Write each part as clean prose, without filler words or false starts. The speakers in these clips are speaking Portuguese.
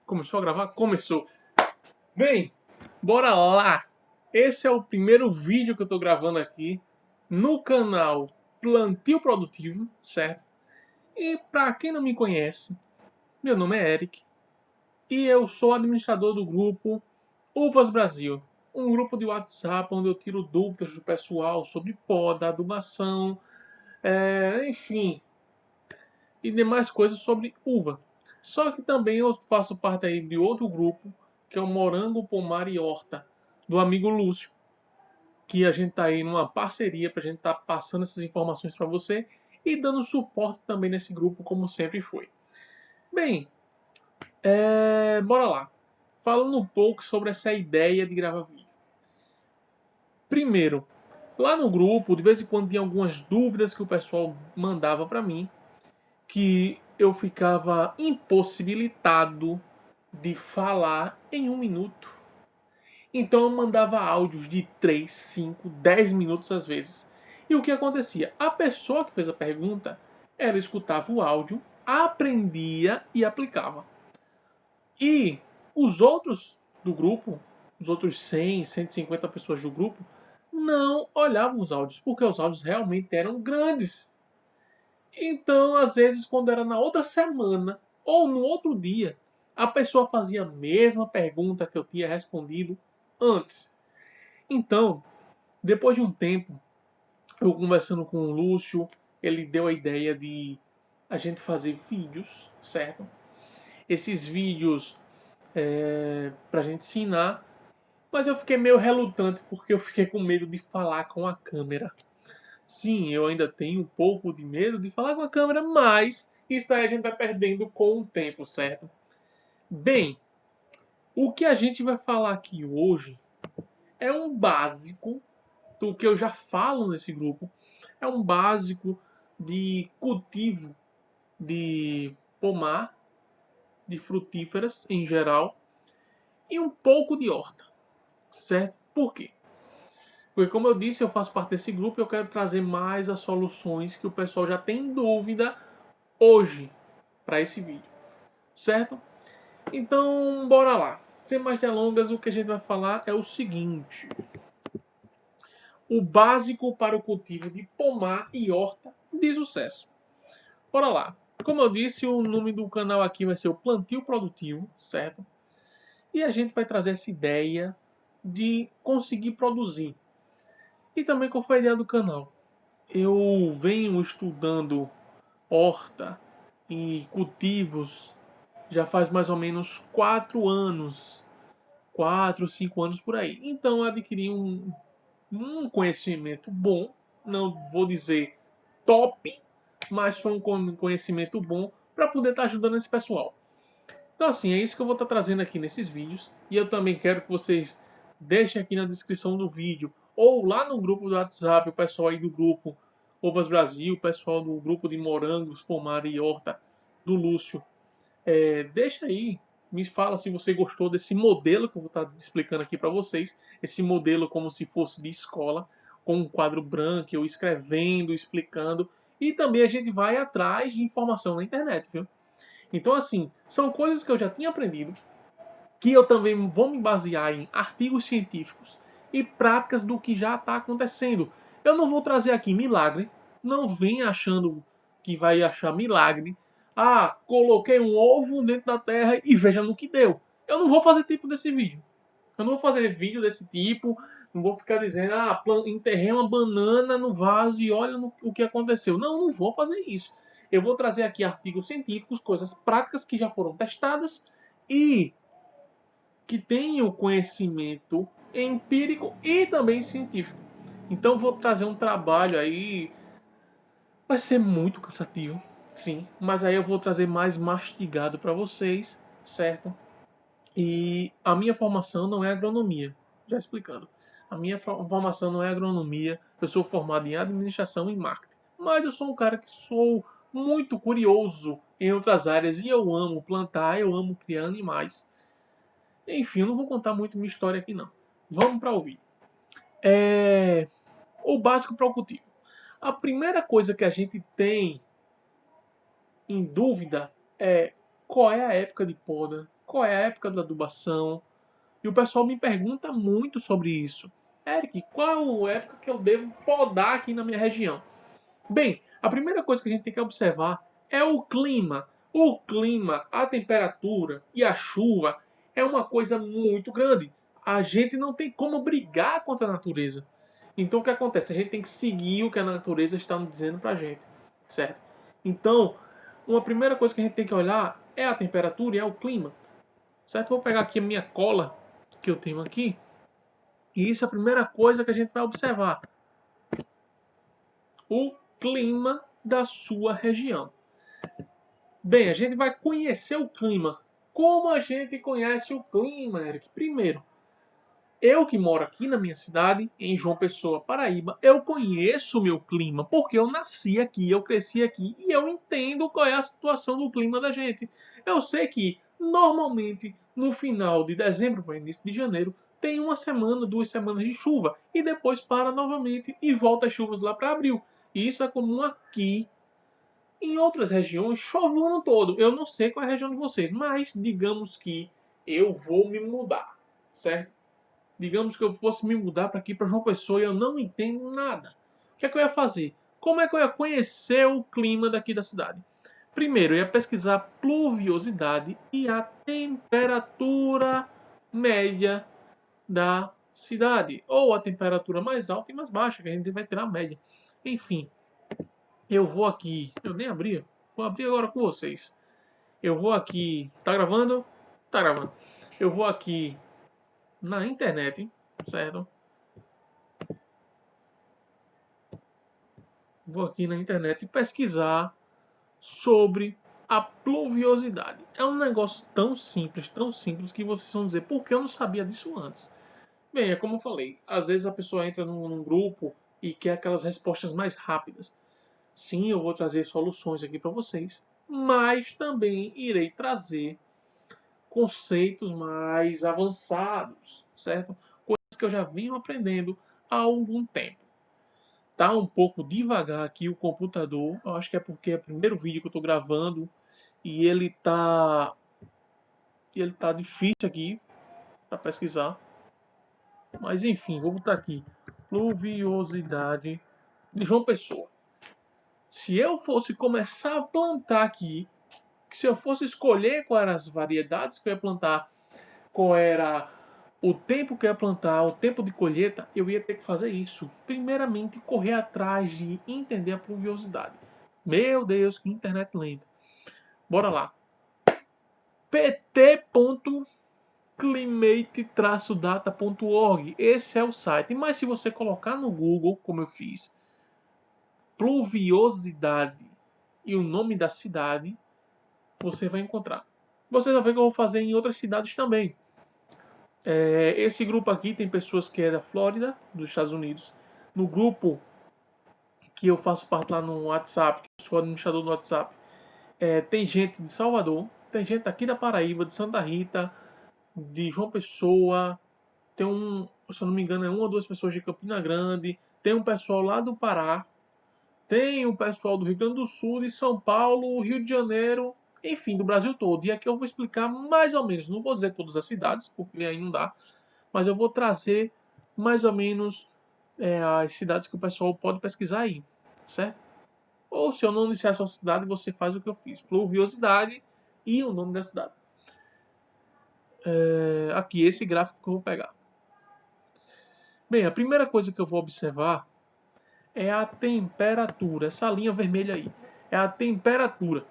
Começou a gravar? Começou. Bem, bora lá. Esse é o primeiro vídeo que eu tô gravando aqui no canal Plantio Produtivo, certo? E para quem não me conhece, meu nome é Eric e eu sou administrador do grupo Uvas Brasil, um grupo de WhatsApp onde eu tiro dúvidas do pessoal sobre poda, adubação, enfim, e demais coisas sobre uva. Só que também eu faço parte aí de outro grupo, que é o Morango, Pomar e Horta, do amigo Lúcio, que a gente tá aí numa parceria para a gente estar passando essas informações para você e dando suporte também nesse grupo, como sempre foi. Bem, bora lá. Falando um pouco sobre essa ideia de gravar vídeo. Primeiro, lá no grupo, de vez em quando tinha algumas dúvidas que o pessoal mandava para mim, que eu ficava impossibilitado de falar em 1 minuto. Então eu mandava áudios de 3, 5, 10 minutos às vezes. E o que acontecia? A pessoa que fez a pergunta, ela escutava o áudio, aprendia e aplicava. E os outros do grupo, os outros 100, 150 pessoas do grupo, não olhavam os áudios, porque os áudios realmente eram grandes. Então, às vezes, quando era na outra semana ou no outro dia, a pessoa fazia a mesma pergunta que eu tinha respondido antes. Então, depois de um tempo, eu conversando com o Lúcio, ele deu a ideia de a gente fazer vídeos, certo? Esses vídeos para a gente ensinar, mas eu fiquei meio relutante porque eu fiquei com medo de falar com a câmera. Sim, eu ainda tenho um pouco de medo de falar com a câmera, mas isso aí a gente vai perdendo com o tempo, certo? Bem, o que a gente vai falar aqui hoje é um básico do que eu já falo nesse grupo. É um básico de cultivo de pomar, de frutíferas em geral, e um pouco de horta, certo? Por quê? Porque, como eu disse, eu faço parte desse grupo e eu quero trazer mais as soluções que o pessoal já tem dúvida hoje para esse vídeo, certo? Então, bora lá. Sem mais delongas, o que a gente vai falar é o seguinte: o básico para o cultivo de pomar e horta de sucesso. Bora lá. Como eu disse, o nome do canal aqui vai ser o Plantio Produtivo, certo? E a gente vai trazer essa ideia de conseguir produzir. E também qual foi a ideia do canal? Eu venho estudando horta e cultivos já faz mais ou menos 4 anos, 4, 5 anos por aí. Então eu adquiri um conhecimento bom, não vou dizer top, mas foi um conhecimento bom para poder estar ajudando esse pessoal. Então assim, é isso que eu vou estar trazendo aqui nesses vídeos. E eu também quero que vocês deixem aqui na descrição do vídeo ou lá no grupo do WhatsApp, o pessoal aí do grupo Ovas Brasil, o pessoal do grupo de morangos, pomar e horta do Lúcio. Deixa aí, me fala se você gostou desse modelo que eu vou estar explicando aqui para vocês. Esse modelo como se fosse de escola, com um quadro branco, eu escrevendo, explicando. E também a gente vai atrás de informação na internet, viu? Então, assim, são coisas que eu já tinha aprendido, que eu também vou me basear em artigos científicos e práticas do que já está acontecendo. Eu não vou trazer aqui milagre, não venha achando que vai achar milagre. Ah, coloquei um ovo dentro da terra e veja no que deu. Eu não vou fazer tipo desse vídeo. Eu não vou fazer vídeo desse tipo, não vou ficar dizendo, enterrei uma banana no vaso e olha o que aconteceu. Não, não vou fazer isso. Eu vou trazer aqui artigos científicos, coisas práticas que já foram testadas e que tenham conhecimento empírico e também científico. Então vou trazer um trabalho aí, vai ser muito cansativo, sim, mas aí eu vou trazer mais mastigado para vocês, certo? E a minha formação não é agronomia, já explicando. A minha formação não é agronomia, eu sou formado em administração e marketing. Mas eu sou um cara que sou muito curioso em outras áreas e eu amo plantar, eu amo criar animais. Enfim, eu não vou contar muito minha história aqui não. Vamos para o vídeo. O básico para o cultivo. A primeira coisa que a gente tem em dúvida é qual é a época de poda, qual é a época da adubação. E o pessoal me pergunta muito sobre isso. Eric, qual é a época que eu devo podar aqui na minha região? Bem, a primeira coisa que a gente tem que observar é o clima. O clima, a temperatura e a chuva é uma coisa muito grande. A gente não tem como brigar contra a natureza. Então o que acontece? A gente tem que seguir o que a natureza está nos dizendo pra gente, certo? Então, uma primeira coisa que a gente tem que olhar é a temperatura e é o clima, certo? Vou pegar aqui a minha cola que eu tenho aqui, e isso é a primeira coisa que a gente vai observar. O clima da sua região. Bem, a gente vai conhecer o clima. Como a gente conhece o clima, Eric? Primeiro, eu que moro aqui na minha cidade, em João Pessoa, Paraíba, eu conheço o meu clima, porque eu nasci aqui, eu cresci aqui e eu entendo qual é a situação do clima da gente. Eu sei que, normalmente, no final de dezembro para início de janeiro, tem uma semana, 2 semanas de chuva e depois para novamente e volta as chuvas lá para abril. E isso é comum aqui. Em outras regiões chove o ano todo. Eu não sei qual é a região de vocês, mas digamos que eu vou me mudar, certo? Digamos que eu fosse me mudar para aqui para João Pessoa e eu não entendo nada. O que é que eu ia fazer? Como é que eu ia conhecer o clima daqui da cidade? Primeiro, eu ia pesquisar a pluviosidade e a temperatura média da cidade. Ou a temperatura mais alta e mais baixa, que a gente vai tirar a média. Enfim, eu vou aqui. Eu nem abri. Vou abrir agora com vocês. Eu vou aqui. Tá gravando? Tá gravando. Eu vou aqui na internet, certo? Vou aqui na internet pesquisar sobre a pluviosidade. É um negócio tão simples que vocês vão dizer, por que eu não sabia disso antes? Bem, é como eu falei, às vezes a pessoa entra num grupo e quer aquelas respostas mais rápidas. Sim, eu vou trazer soluções aqui para vocês, mas também irei trazer conceitos mais avançados, certo? Coisas que eu já venho aprendendo há algum tempo. Tá um pouco devagar aqui o computador. Eu acho que é porque é o primeiro vídeo que eu estou gravando e ele tá difícil aqui para pesquisar. Mas enfim, vou botar aqui pluviosidade de João Pessoa. Se eu fosse começar a plantar aqui, se eu fosse escolher quais eram as variedades que eu ia plantar, qual era o tempo que eu ia plantar, o tempo de colheita, eu ia ter que fazer isso. Primeiramente, correr atrás de entender a pluviosidade. Meu Deus, que internet lenta. Bora lá. pt.climate-data.org. Esse é o site. Mas se você colocar no Google, como eu fiz, pluviosidade e o nome da cidade, você vai encontrar. Você vai ver que eu vou fazer em outras cidades também. Esse grupo aqui tem pessoas que é da Flórida, dos Estados Unidos. No grupo que eu faço parte lá no WhatsApp, que eu sou administrador do WhatsApp, tem gente de Salvador, tem gente aqui da Paraíba, de Santa Rita, de João Pessoa, tem se eu não me engano, é uma ou duas pessoas de Campina Grande, tem um pessoal lá do Pará, tem o pessoal do Rio Grande do Sul, de São Paulo, Rio de Janeiro, enfim, do Brasil todo. E aqui eu vou explicar mais ou menos, não vou dizer todas as cidades, porque aí não dá, mas eu vou trazer mais ou menos as cidades que o pessoal pode pesquisar aí, certo? Ou se eu não disser a sua cidade, você faz o que eu fiz. Pluviosidade e o nome da cidade. Aqui, esse gráfico que eu vou pegar. Bem, a primeira coisa que eu vou observar é a temperatura. Essa linha vermelha aí. É a temperatura.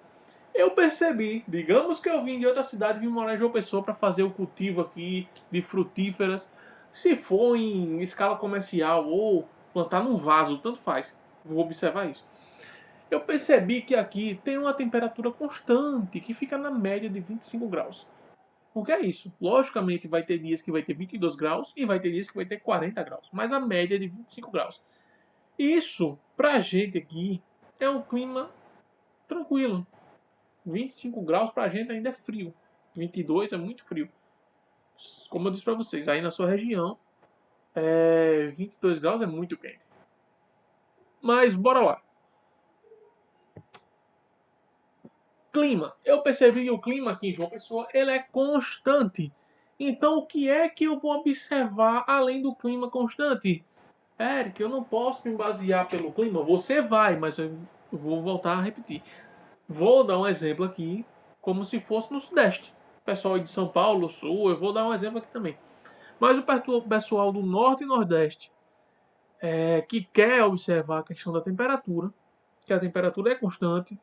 Eu percebi, digamos que eu vim de outra cidade, vim morar em João Pessoa para fazer o cultivo aqui de frutíferas. Se for em escala comercial ou plantar num vaso, tanto faz. Vou observar isso. Eu percebi que aqui tem uma temperatura constante, que fica na média de 25 graus. O que é isso? Logicamente vai ter dias que vai ter 22 graus e vai ter dias que vai ter 40 graus, mas a média é de 25 graus. Isso, pra gente aqui, é um clima tranquilo. 25 graus pra gente ainda é frio. 22 é muito frio. Como eu disse pra vocês, aí na sua região, 22 graus é muito quente. Mas bora lá. Clima. Eu percebi que o clima aqui em João Pessoa ele é constante. Então, o que é que eu vou observar além do clima constante? Eric, eu não posso me basear pelo clima. Você vai, mas eu vou voltar a repetir. Vou dar um exemplo aqui, como se fosse no Sudeste. Pessoal aí de São Paulo, Sul, eu vou dar um exemplo aqui também. Mas o pessoal do Norte e Nordeste, que quer observar a questão da temperatura, que a temperatura é constante,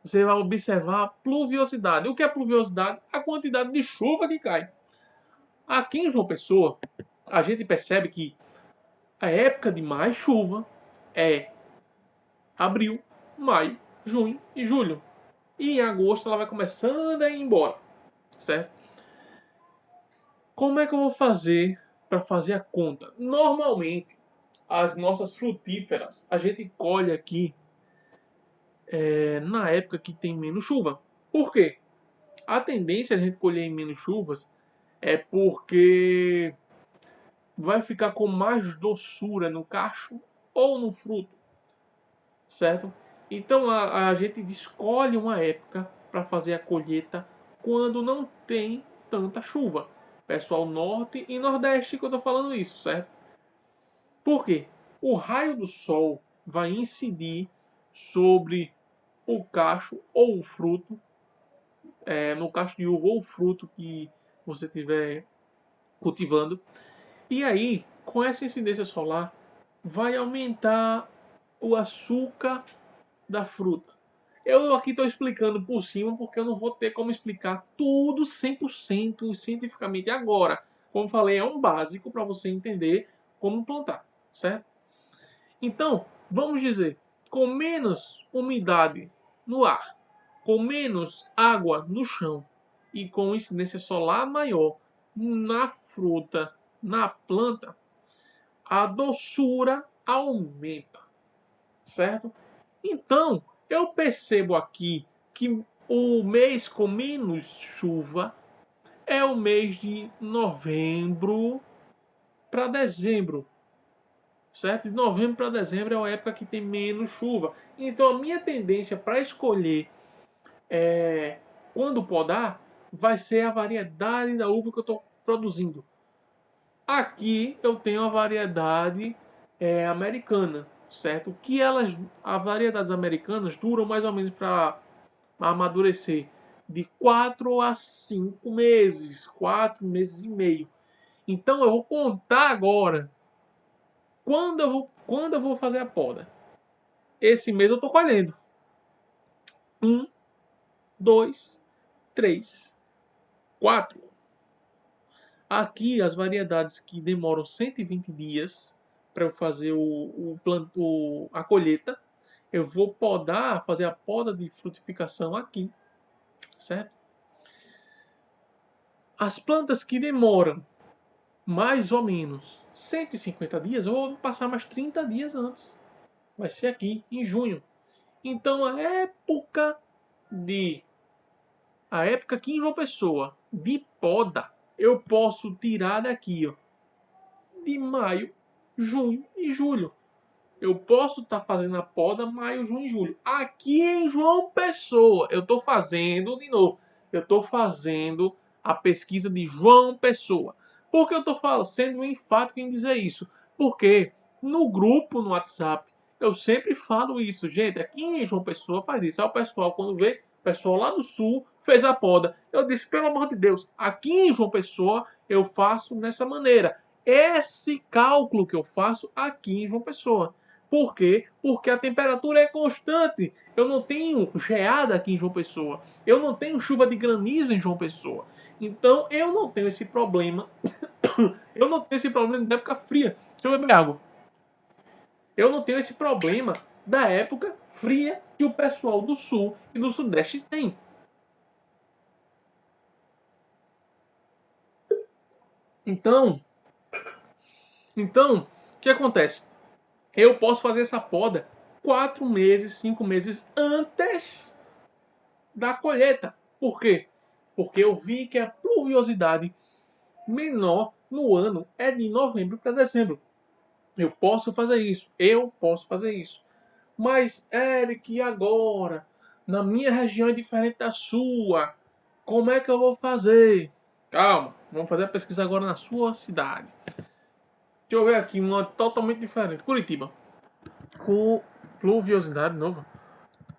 você vai observar a pluviosidade. O que é pluviosidade? A quantidade de chuva que cai. Aqui em João Pessoa, a gente percebe que a época de mais chuva é abril, maio, junho e julho. E em agosto ela vai começando a ir embora, certo? Como é que eu vou fazer para fazer a conta? Normalmente, as nossas frutíferas a gente colhe aqui na época que tem menos chuva. Por quê? A tendência a gente colher em menos chuvas é porque vai ficar com mais doçura no cacho ou no fruto, certo? Então a gente escolhe uma época para fazer a colheita quando não tem tanta chuva. Pessoal norte e nordeste que eu estou falando isso, certo? Por quê? O raio do sol vai incidir sobre o cacho ou o fruto, no cacho de uva ou o fruto que você estiver cultivando. E aí, com essa incidência solar, vai aumentar o açúcar da fruta. Eu aqui estou explicando por cima porque eu não vou ter como explicar tudo 100% cientificamente agora. Como falei, é um básico para você entender como plantar, certo? Então, vamos dizer, com menos umidade no ar, com menos água no chão e com incidência solar maior na fruta, na planta, a doçura aumenta, certo? Então, eu percebo aqui que o mês com menos chuva é o mês de novembro para dezembro, certo? De novembro para dezembro é a época que tem menos chuva. Então, a minha tendência para escolher quando podar vai ser a variedade da uva que eu estou produzindo. Aqui eu tenho a variedade americana, certo? Que as variedades americanas duram mais ou menos para amadurecer de 4 a 5 meses, 4 meses e meio. Então eu vou contar agora quando eu vou fazer a poda. Esse mês eu estou colhendo. 1, 2, 3, 4. Aqui as variedades que demoram 120 dias para eu fazer a colheita, eu vou podar, fazer a poda de frutificação aqui, certo? As plantas que demoram mais ou menos 150 dias, eu vou passar mais 30 dias antes. Vai ser aqui em junho. Então a época aqui em João Pessoa de poda, eu posso tirar daqui, ó, de maio, junho e julho. Eu posso estar fazendo a poda maio, junho e julho. Aqui em João Pessoa, eu estou fazendo de novo. Eu estou fazendo a pesquisa de João Pessoa. Por que eu estou sendo enfático em dizer isso? Porque no grupo, no WhatsApp, eu sempre falo isso. Gente, aqui em João Pessoa faz isso. Aí o pessoal, quando vê, o pessoal lá do sul fez a poda. Eu disse, pelo amor de Deus, aqui em João Pessoa eu faço dessa maneira. Esse cálculo que eu faço aqui em João Pessoa. Por quê? Porque a temperatura é constante. Eu não tenho geada aqui em João Pessoa. Eu não tenho chuva de granizo em João Pessoa. Então eu não tenho esse problema. Eu não tenho esse problema da época fria. Deixa eu beber água. Eu não tenho esse problema da época fria que o pessoal do sul e do sudeste tem. Então, o que acontece? Eu posso fazer essa poda 4 meses, 5 meses antes da colheita. Por quê? Porque eu vi que a pluviosidade menor no ano é de novembro para dezembro. Eu posso fazer isso. Eu posso fazer isso. Mas, Eric, e agora? Na minha região é diferente da sua. Como é que eu vou fazer? Calma, vamos fazer a pesquisa agora na sua cidade. Deixa eu ver aqui uma totalmente diferente. Curitiba. Pluviosidade nova.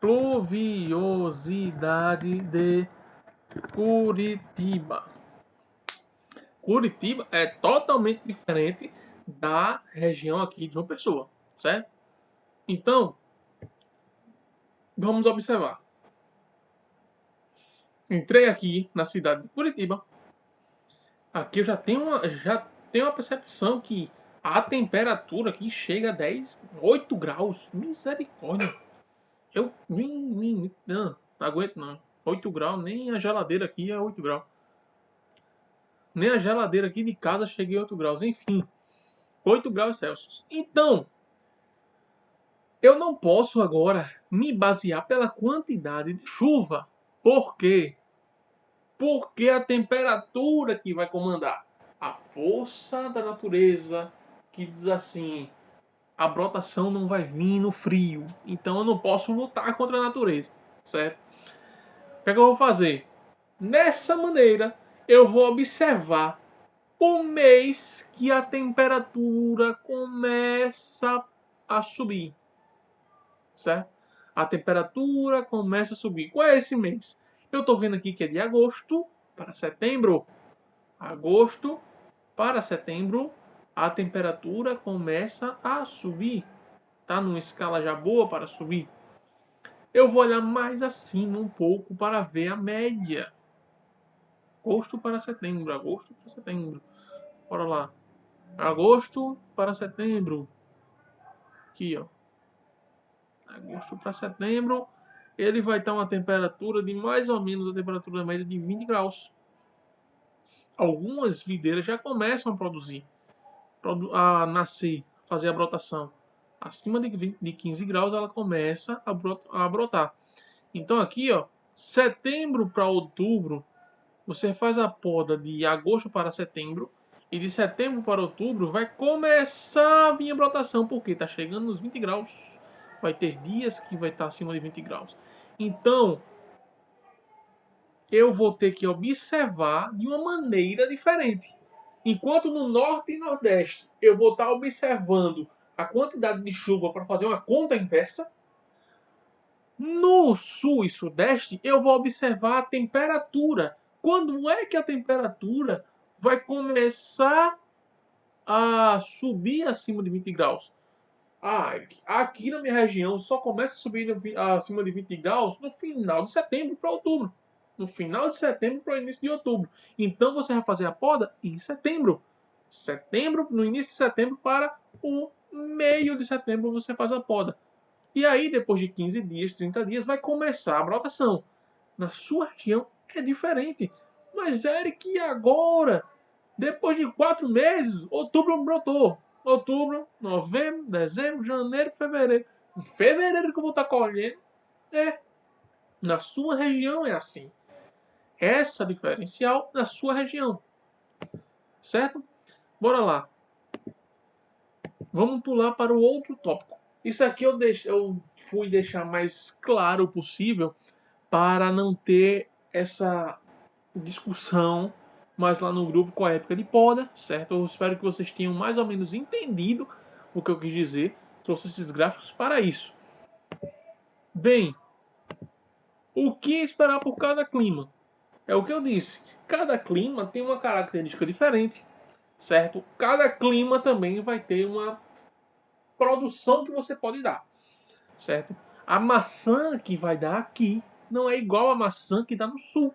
Pluviosidade de Curitiba. Curitiba é totalmente diferente da região aqui de João Pessoa, certo? Então, vamos observar. Entrei aqui na cidade de Curitiba. Aqui eu já tenho uma percepção que a temperatura aqui chega a 8 graus. Misericórdia. Eu não aguento não. 8 graus, nem a geladeira aqui é 8 graus. Nem a geladeira aqui de casa cheguei a 8 graus. Enfim, 8 graus Celsius. Então, eu não posso agora me basear pela quantidade de chuva. Por quê? Porque a temperatura que vai comandar. A força da natureza que diz assim: a brotação não vai vir no frio. Então eu não posso lutar contra a natureza. Certo? O que é que eu vou fazer? Nessa maneira, eu vou observar o mês que a temperatura começa a subir. Certo? A temperatura começa a subir. Qual é esse mês? Eu estou vendo aqui que é de agosto para setembro. Agosto para setembro, a temperatura começa a subir. Está numa escala já boa para subir. Eu vou olhar mais acima um pouco para ver a média. Agosto para setembro, agosto para setembro. Bora lá. Agosto para setembro. Aqui, ó. Agosto para setembro, ele vai estar uma temperatura de mais ou menos a temperatura média de 20 graus. Algumas videiras já começam a produzir, a nascer, fazer a brotação. Acima de 15 graus ela começa a brotar. Então aqui, ó, setembro para outubro, você faz a poda de agosto para setembro. E de setembro para outubro vai começar a vir a brotação, porque está chegando nos 20 graus. Vai ter dias que vai estar acima de 20 graus. Então, eu vou ter que observar de uma maneira diferente. Enquanto no norte e nordeste eu vou estar observando a quantidade de chuva para fazer uma conta inversa, no sul e sudeste eu vou observar a temperatura. Quando é que a temperatura vai começar a subir acima de 20 graus? Ah, Eric, aqui na minha região só começa a subir acima de 20 graus no final de setembro para outubro. No final de setembro para o início de outubro. Então você vai fazer a poda em setembro. No início de setembro para o meio de setembro você faz a poda. E aí, depois de 15 dias, 30 dias, vai começar a brotação. Na sua região é diferente. Mas, Eric, e agora? Depois de 4 meses, outubro brotou. Outubro, novembro, dezembro, janeiro, fevereiro. Em fevereiro que eu vou estar colhendo. Na sua região é assim. Essa diferencial na sua região. Certo? Bora lá. Vamos pular para o outro tópico. Isso aqui eu fui deixar mais claro possível para não ter essa discussão mais lá no grupo com a época de poda, certo? Eu espero que vocês tenham mais ou menos entendido o que eu quis dizer. Trouxe esses gráficos para isso. Bem, o que esperar por cada clima? É o que eu disse. Cada clima tem uma característica diferente, certo? Cada clima também vai ter uma produção que você pode dar, certo? A maçã que vai dar aqui não é igual à maçã que dá no sul.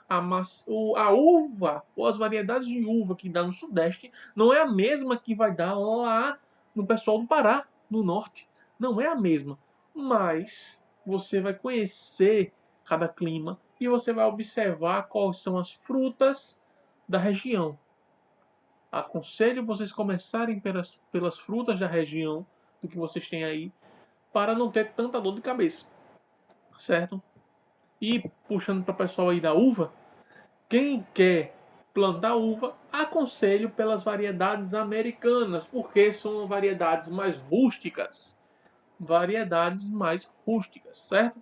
A uva, ou as variedades de uva que dá no sudeste, não é a mesma que vai dar lá no pessoal do Pará, no norte. Não é a mesma. Mas você vai conhecer cada clima e você vai observar quais são as frutas da região. Aconselho vocês começarem pelas frutas da região do que vocês têm aí, para não ter tanta dor de cabeça. Certo? E puxando para o pessoal aí da uva, quem quer plantar uva, aconselho pelas variedades americanas, porque são variedades mais rústicas. Variedades mais rústicas, certo?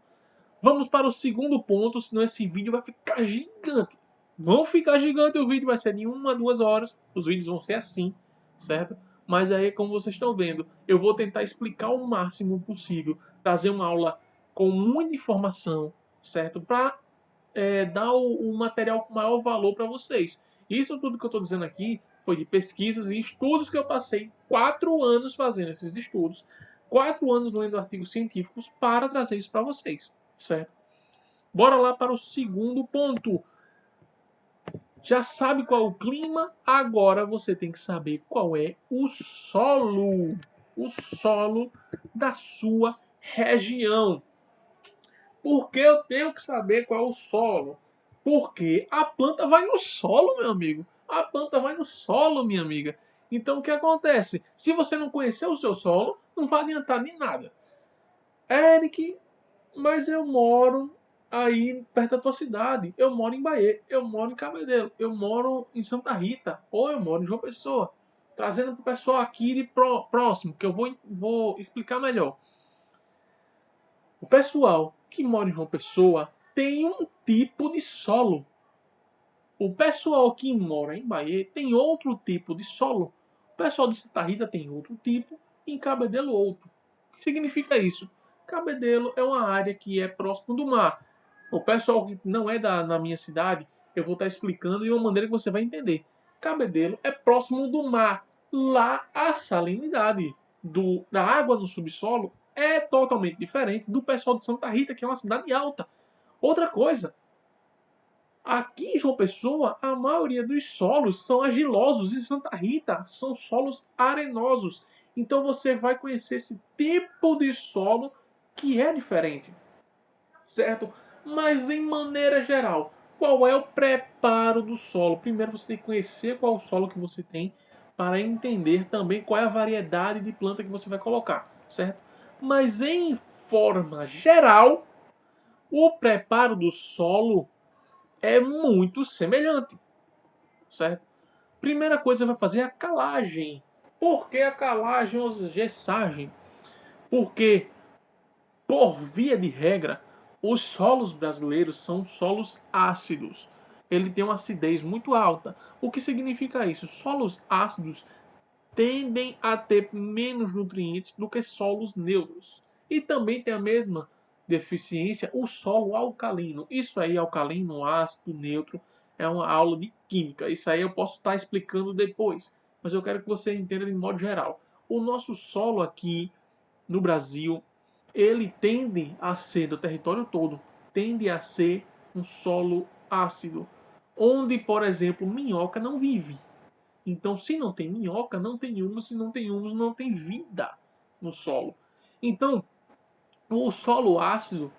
Vamos para o segundo ponto, senão esse vídeo vai ficar gigante. Vão ficar gigante, o vídeo vai ser de 1 a 2 horas. Os vídeos vão ser assim, certo? Mas aí, como vocês estão vendo, eu vou tentar explicar o máximo possível, trazer uma aula com muita informação, certo? Para dar o material com maior valor para vocês. Isso tudo que eu estou dizendo aqui foi de pesquisas e estudos que eu passei 4 anos fazendo esses estudos, 4 anos lendo artigos científicos para trazer isso para vocês, certo? Bora lá para o segundo ponto. Já sabe qual é o clima? Agora você tem que saber qual é o solo. O solo da sua região. Por que eu tenho que saber qual é o solo? Porque a planta vai no solo, meu amigo. A planta vai no solo, minha amiga. Então o que acontece? Se você não conhecer o seu solo, não vai adiantar de nada. Eric, mas eu moro aí perto da tua cidade. Eu moro em Bahia, eu moro em Cabedelo, eu moro em Santa Rita, ou eu moro em João Pessoa. Trazendo para o pessoal aqui de próximo, que eu vou explicar melhor. O pessoal que mora em João Pessoa tem um tipo de solo. O pessoal que mora em Bahia tem outro tipo de solo. O pessoal de Santa Rita tem outro tipo e em Cabedelo outro. O que significa isso? Cabedelo é uma área que é próximo do mar. O pessoal que não é na minha cidade, eu vou estar explicando de uma maneira que você vai entender. Cabedelo é próximo do mar. Lá a salinidade da água no subsolo é totalmente diferente do pessoal de Santa Rita, que é uma cidade alta. Outra coisa, aqui em João Pessoa, a maioria dos solos são argilosos e Santa Rita são solos arenosos. Então você vai conhecer esse tipo de solo que é diferente, certo? Mas em maneira geral, qual é o preparo do solo? Primeiro você tem que conhecer qual é o solo que você tem para entender também qual é a variedade de planta que você vai colocar, certo? Mas em forma geral, o preparo do solo é muito semelhante, certo? Primeira coisa vai fazer a calagem. Por que a calagem ou gessagem? Porque, por via de regra, os solos brasileiros são solos ácidos. Ele tem uma acidez muito alta. O que significa isso? Solos ácidos tendem a ter menos nutrientes do que solos neutros. E também tem a mesma deficiência o solo alcalino. Isso aí, alcalino, ácido, neutro, é uma aula de química. Isso aí eu posso estar explicando depois. Mas eu quero que você entenda de modo geral. O nosso solo aqui no Brasil, ele tende a ser, do território todo, tende a ser um solo ácido. Onde, por exemplo, minhoca não vive. Então, se não tem minhoca, não tem humus. Se não tem humus, não tem vida no solo. Então, o solo ácido,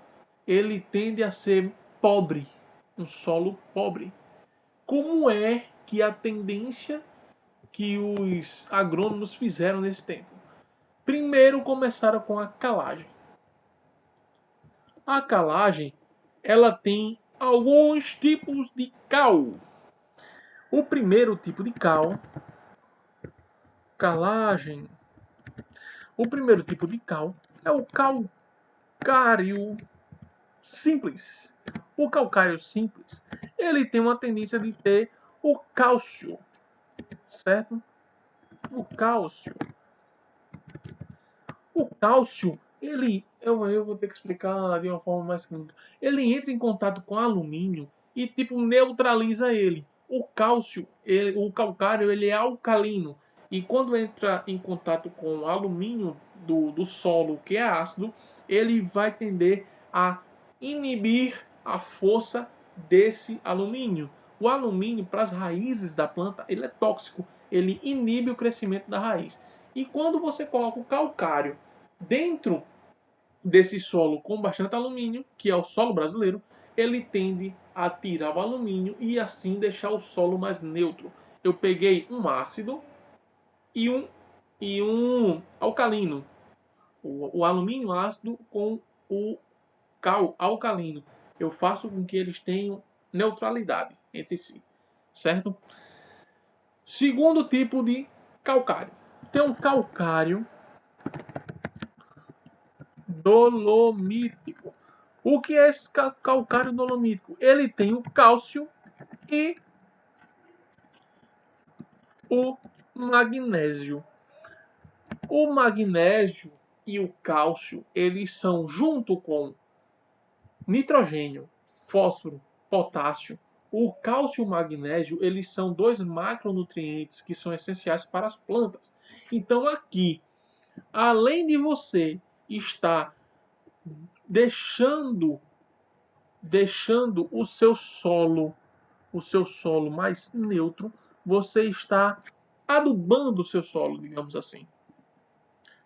ele tende a ser pobre, um solo pobre. Como é que a tendência que os agrônomos fizeram nesse tempo? Primeiro começaram com a calagem. A calagem, ela tem alguns tipos de cal. O primeiro tipo de calagem. O primeiro tipo de cal é o calcário simples. O calcário simples, ele tem uma tendência de ter o cálcio, certo? O cálcio. O cálcio, eu vou ter que explicar de uma forma mais clínica. Ele entra em contato com alumínio e tipo neutraliza ele. O cálcio, o calcário, ele é alcalino. E quando entra em contato com o alumínio do solo, que é ácido, ele vai tender a inibir a força desse alumínio. O alumínio, para as raízes da planta, ele é tóxico. Ele inibe o crescimento da raiz. E quando você coloca o calcário dentro desse solo com bastante alumínio, que é o solo brasileiro, ele tende a tirar o alumínio e assim deixar o solo mais neutro. Eu peguei um ácido e um alcalino. O alumínio ácido com o cal alcalino. Eu faço com que eles tenham neutralidade entre si, certo? Segundo tipo de calcário. Tem um calcário dolomítico. O que é esse calcário dolomítico? Ele tem o cálcio e o magnésio. O magnésio e o cálcio, eles são, junto com nitrogênio, fósforo, potássio, o cálcio e o magnésio, eles são dois macronutrientes que são essenciais para as plantas. Então aqui, além de você estar deixando o seu solo mais neutro, você está adubando o seu solo, digamos assim.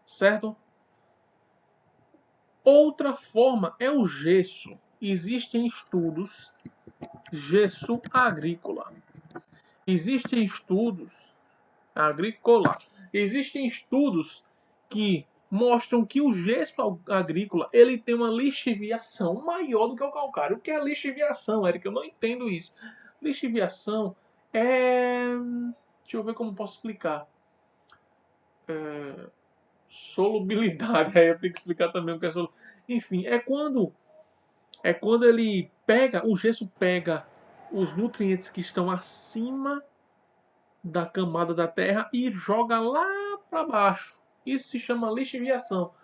Certo? Outra forma é o gesso. Existem estudos gesso agrícola. Existem estudos agrícola. Existem estudos que mostram que o gesso agrícola ele tem uma lixiviação maior do que o calcário. O que é lixiviação, Eric? Eu não entendo isso. Lixiviação é... Deixa eu ver como posso explicar. Solubilidade. Aí eu tenho que explicar também o que é solubilidade. Enfim, é quando ele pega, o gesso pega os nutrientes que estão acima da camada da terra e joga lá para baixo. Isso se chama lixiviação.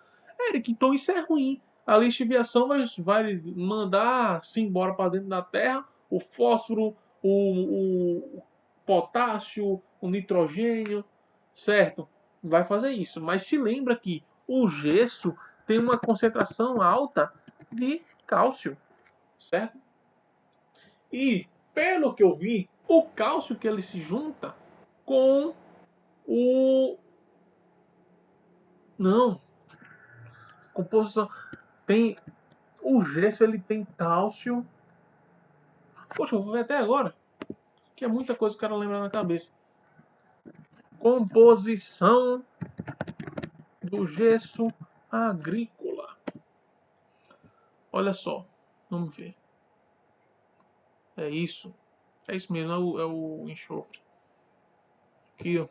Eric, então isso é ruim. A lixiviação vai mandar-se embora para dentro da terra o fósforo, o potássio, o nitrogênio, certo? Vai fazer isso. Mas se lembra que o gesso tem uma concentração alta de cálcio, certo? E, pelo que eu vi, o cálcio que ele se junta com o... Não, composição... Tem... O gesso, ele tem cálcio... Poxa, eu vou ver até agora. Que é muita coisa que o cara lembra na cabeça. Composição do gesso agrícola. Olha só. Vamos ver. É isso. É isso mesmo, é o enxofre. Aqui, ó.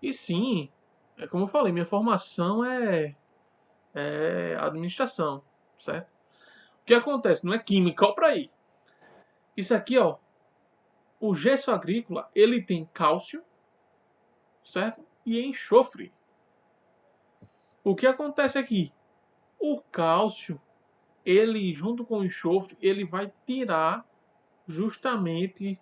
E sim, é como eu falei, minha formação é administração, certo? O que acontece? Não é química, ó pra aí. Isso aqui, ó. O gesso agrícola, ele tem cálcio, certo? E enxofre. O que acontece aqui? O cálcio, ele junto com o enxofre, ele vai tirar justamente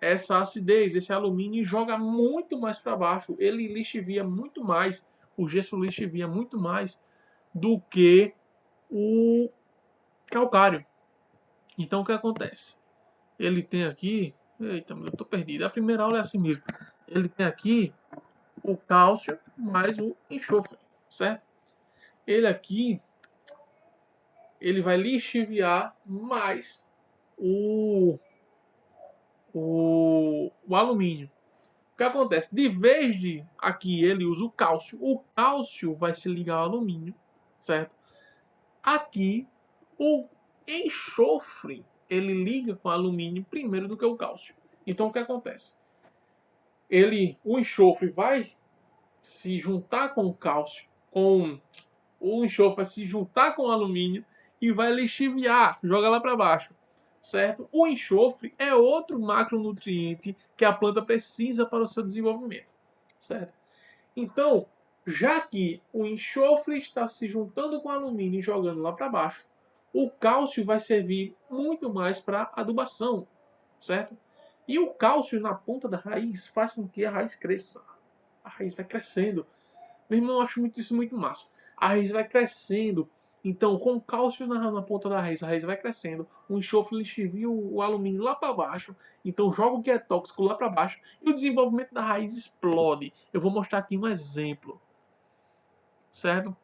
essa acidez, esse alumínio e joga muito mais para baixo. Ele lixivia muito mais, o gesso lixivia muito mais do que o calcário. Então o que acontece? Ele tem aqui, eita, eu tô perdido. A primeira aula é assim mesmo. Ele tem aqui o cálcio mais o enxofre, certo? Ele aqui, ele vai lixiviar mais o alumínio. O que acontece? De vez de aqui ele usa o cálcio vai se ligar ao alumínio, certo? Aqui o enxofre ele liga com o alumínio primeiro do que o cálcio. Então o que acontece? O enxofre vai se juntar com o cálcio, o enxofre vai se juntar com o alumínio e vai lixiviar, joga lá para baixo, certo? O enxofre é outro macronutriente que a planta precisa para o seu desenvolvimento, certo? Então, já que o enxofre está se juntando com o alumínio e jogando lá para baixo, o cálcio vai servir muito mais para adubação, certo? E o cálcio na ponta da raiz faz com que a raiz cresça. A raiz vai crescendo. Meu irmão, eu acho isso muito massa. A raiz vai crescendo. Então, com cálcio na ponta da raiz, a raiz vai crescendo. O enxofre lixivia o alumínio lá para baixo. Então, joga o que é tóxico lá para baixo. E o desenvolvimento da raiz explode. Eu vou mostrar aqui um exemplo. Certo?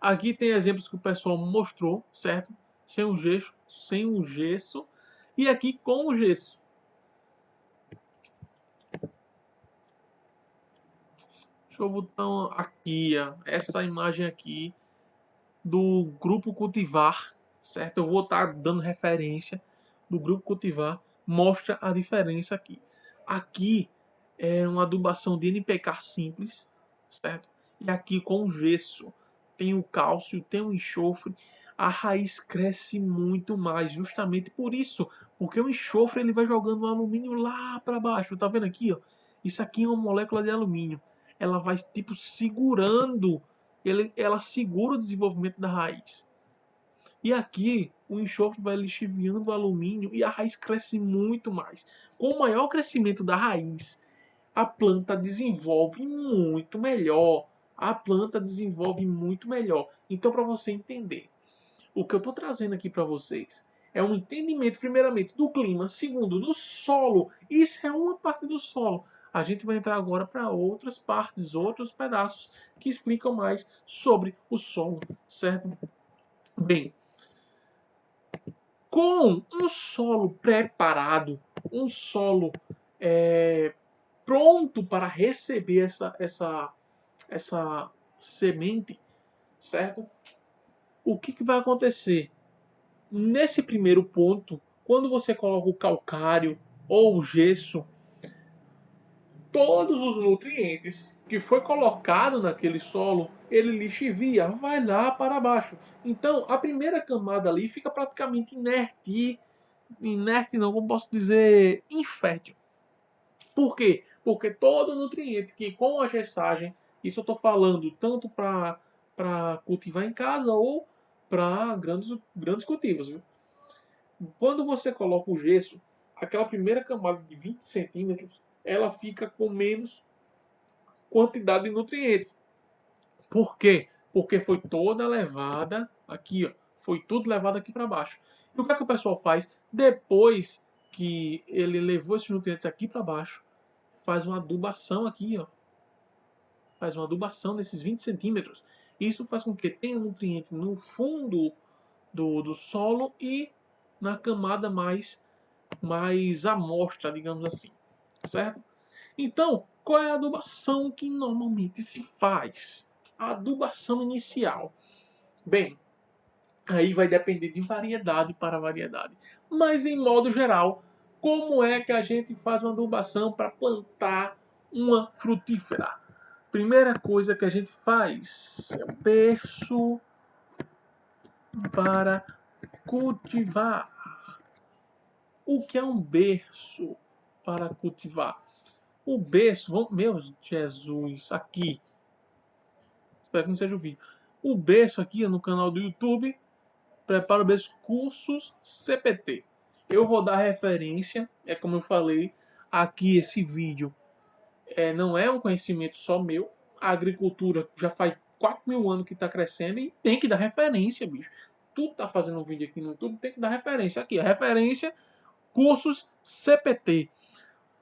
Aqui tem exemplos que o pessoal mostrou, certo? Sem o gesso. E aqui com o gesso. Deixa eu botar aqui, ó, essa imagem aqui do Grupo Cultivar, certo? Eu vou estar dando referência do Grupo Cultivar, mostra a diferença aqui. Aqui é uma adubação de NPK simples, certo? E aqui com gesso. tem o cálcio, tem o enxofre, a raiz cresce muito mais, justamente por isso, porque o enxofre ele vai jogando o alumínio lá para baixo, tá vendo aqui, ó? Isso aqui é uma molécula de alumínio, ela vai tipo segurando, ela segura o desenvolvimento da raiz. E aqui o enxofre vai lixiviando o alumínio e a raiz cresce muito mais. Com o maior crescimento da raiz, a planta desenvolve muito melhor. A planta desenvolve muito melhor. Então, para você entender, o que eu estou trazendo aqui para vocês é um entendimento, primeiramente, do clima, segundo, do solo. Isso é uma parte do solo. A gente vai entrar agora para outras partes, outros pedaços que explicam mais sobre o solo, certo? Bem, com um solo preparado, um solo pronto para receber essa semente, certo? O que vai acontecer? Nesse primeiro ponto, quando você coloca o calcário ou o gesso, todos os nutrientes que foi colocado naquele solo, ele lixivia, vai lá para baixo. Então, a primeira camada ali fica praticamente inerte, inerte não, como posso dizer, infértil. Por quê? Porque todo nutriente que com a gessagem, isso eu estou falando tanto para cultivar em casa ou para grandes cultivos. Viu? Quando você coloca o gesso, aquela primeira camada de 20 centímetros, ela fica com menos quantidade de nutrientes. Por quê? Porque foi toda levada aqui, ó, foi tudo levado aqui para baixo. E o que é que o pessoal faz depois que ele levou esses nutrientes aqui para baixo? Faz uma adubação aqui, ó. Faz uma adubação nesses 20 centímetros. Isso faz com que tenha nutriente no fundo do solo e na camada mais amostra, digamos assim. Certo? Então, qual é a adubação que normalmente se faz? A adubação inicial. Bem, aí vai depender de variedade para variedade. Mas, em modo geral, como é que a gente faz uma adubação para plantar uma frutífera? Primeira coisa que a gente faz é o berço para cultivar. O que é um berço para cultivar? O berço, meu Jesus, aqui, espero que não seja o vídeo. O berço aqui no canal do YouTube, Prepara o Berço Cursos CPT. Eu vou dar referência, é como eu falei, aqui esse vídeo não é um conhecimento só meu. A agricultura já faz 4.000 anos que está crescendo e tem que dar referência, bicho. Tu tá fazendo um vídeo aqui no YouTube, tem que dar referência. Aqui, a referência, cursos CPT.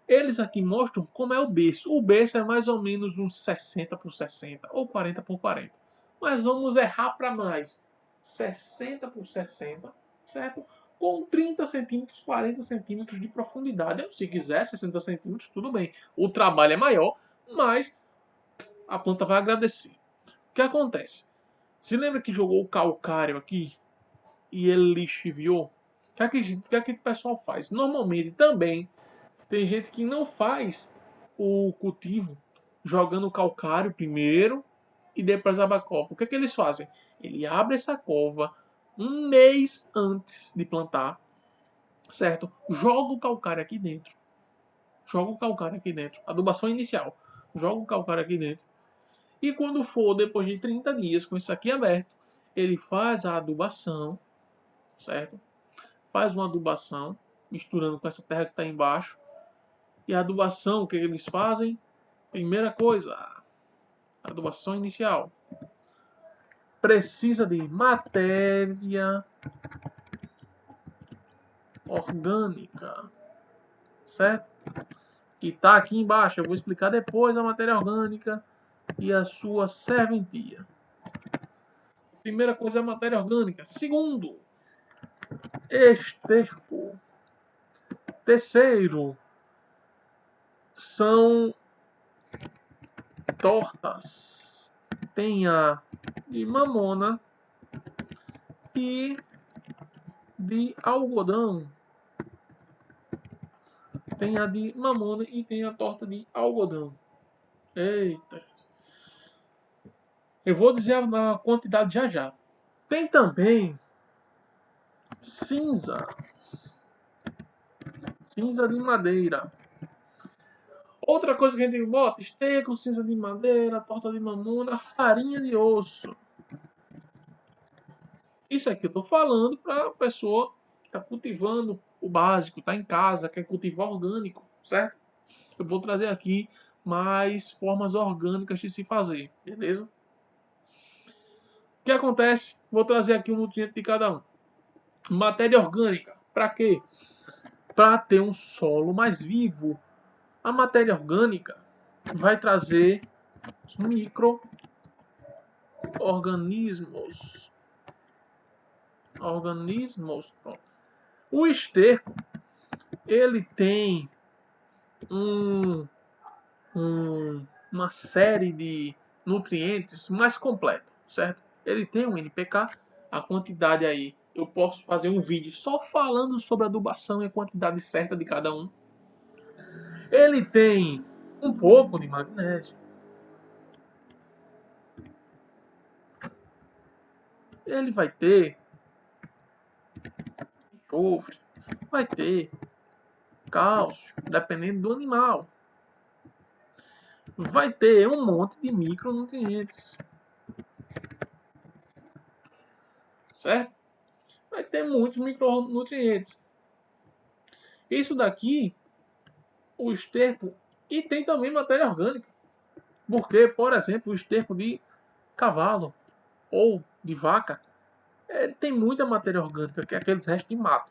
Eles aqui mostram como é o berço. O berço é mais ou menos uns 60 por 60 ou 40 por 40. Mas vamos errar para mais. 60 por 60, certo? Com 30 centímetros, 40 centímetros de profundidade. Se quiser 60 centímetros, tudo bem. O trabalho é maior, mas a planta vai agradecer. O que acontece? Se lembra que jogou o calcário aqui e ele lixiviou? O que o pessoal faz? Normalmente também tem gente que não faz o cultivo jogando o calcário primeiro e depois abre a cova. O que eles fazem? Ele abre essa cova um mês antes de plantar, certo? Joga o calcário aqui dentro. Joga o calcário aqui dentro. Adubação inicial. Joga o calcário aqui dentro. E quando for depois de 30 dias com isso aqui aberto, ele faz a adubação, certo? Faz uma adubação misturando com essa terra que está embaixo. E a adubação, o que eles fazem? Primeira coisa, adubação inicial. Precisa de matéria orgânica, certo? Que está aqui embaixo. Eu vou explicar depois a matéria orgânica e a sua serventia. Primeira coisa é a matéria orgânica. Segundo, esterco. Terceiro, são tortas. Tem a de mamona e de algodão. Tem a de mamona e tem a torta de algodão. Eita. Eu vou dizer a quantidade já já. Tem também cinza. Cinza de madeira. Outra coisa que a gente bota, esterco, cinza de madeira, torta de mamona, farinha de osso. Isso aqui eu estou falando para a pessoa que está cultivando o básico, está em casa, quer cultivar orgânico, certo? Eu vou trazer aqui mais formas orgânicas de se fazer, beleza? O que acontece? Vou trazer aqui um nutriente de cada um. Matéria orgânica, para quê? Para ter um solo mais vivo. A matéria orgânica vai trazer micro-organismos. O esterco, ele tem uma série de nutrientes mais completo, certo? Ele tem um NPK, a quantidade aí, eu posso fazer um vídeo só falando sobre adubação e a quantidade certa de cada um. Ele tem um pouco de magnésio. Ele vai ter enxofre, vai ter cálcio, dependendo do animal. Vai ter um monte de micronutrientes. Certo? Vai ter muitos micronutrientes. Isso daqui, o esterco, e tem também matéria orgânica. Porque, por exemplo, o esterco de cavalo ou de vaca, ele tem muita matéria orgânica, que é aqueles restos de mato.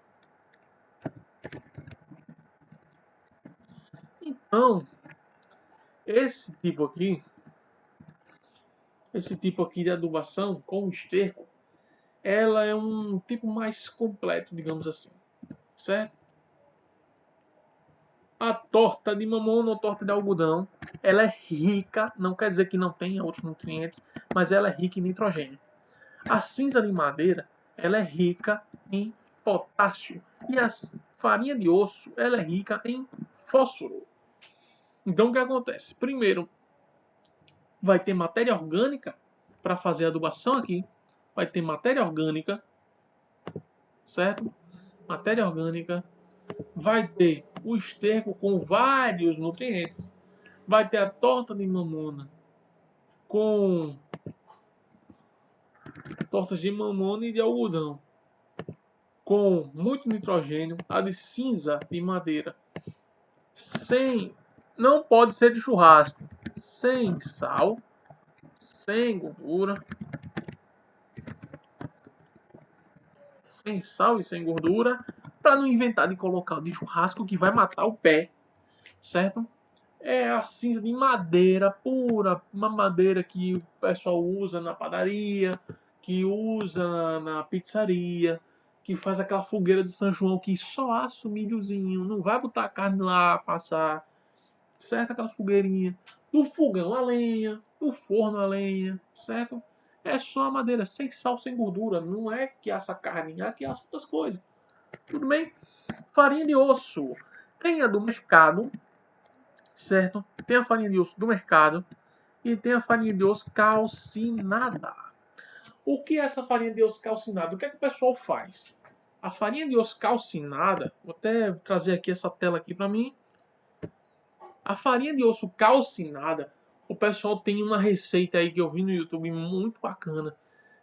Então, esse tipo aqui de adubação com esterco, ela é um tipo mais completo, digamos assim, certo? A torta de mamona ou torta de algodão, ela é rica, não quer dizer que não tenha outros nutrientes, mas ela é rica em nitrogênio. A cinza de madeira, ela é rica em potássio. E a farinha de osso, ela é rica em fósforo. Então o que acontece? Primeiro, vai ter matéria orgânica para fazer a adubação aqui. Vai ter matéria orgânica, certo? Matéria orgânica. Vai ter o esterco com vários nutrientes. Vai ter a torta de mamona com tortas de mamona e de algodão com muito nitrogênio. A de cinza de madeira não pode ser de churrasco, sem sal, sem gordura, sem sal e sem gordura, para não inventar de colocar o de churrasco que vai matar o pé, certo? É a cinza de madeira pura, uma madeira que o pessoal usa na padaria, que usa na pizzaria, que faz aquela fogueira de São João que só assa o milhozinho, não vai botar a carne lá, passar, certo? Aquela fogueirinha. Do fogão a lenha, do forno a lenha, certo? É só a madeira, sem sal, sem gordura. Não é que assa carne, é que assa outras coisas. Tudo bem? Farinha de osso. Tem a do mercado, certo? Tem a farinha de osso do mercado e tem a farinha de osso calcinada. O que é essa farinha de osso calcinada? O que é que o pessoal faz? A farinha de osso calcinada, vou até trazer aqui essa tela aqui para mim. A farinha de osso calcinada, o pessoal tem uma receita aí que eu vi no YouTube muito bacana,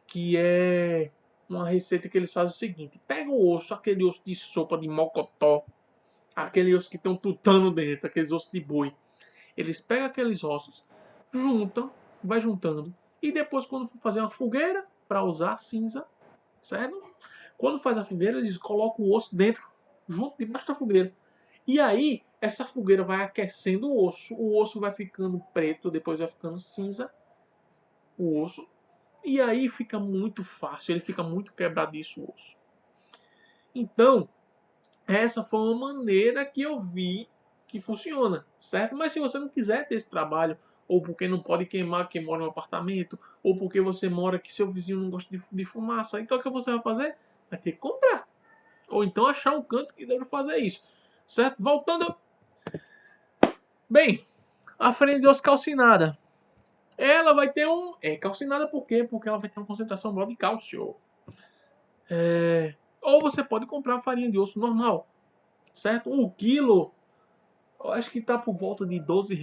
que é uma receita que eles fazem o seguinte: pega o osso, aquele osso de sopa de mocotó, aquele osso que tem um tutano dentro, aqueles ossos de boi. Eles pegam aqueles ossos, juntam, vai juntando, e depois quando for fazer uma fogueira para usar cinza, certo? Quando faz a fogueira, eles colocam o osso dentro, junto debaixo da fogueira. E aí, essa fogueira vai aquecendo o osso vai ficando preto, depois vai ficando cinza, o osso, e aí fica muito fácil, ele fica muito quebradiço o osso. Então, essa foi uma maneira que eu vi que funciona, certo? Mas se você não quiser ter esse trabalho, ou porque não pode queimar quem mora no apartamento, ou porque você mora que seu vizinho não gosta de fumaça, então o que você vai fazer? Vai ter que comprar. Ou então achar um canto que deve fazer isso, certo? Voltando. Bem, a farinha de osso calcinada. ela vai ter um... É calcinada por quê? Porque ela vai ter uma concentração maior de cálcio. Ou você pode comprar farinha de osso normal, certo? O quilo, eu acho que tá por volta de R$ 12.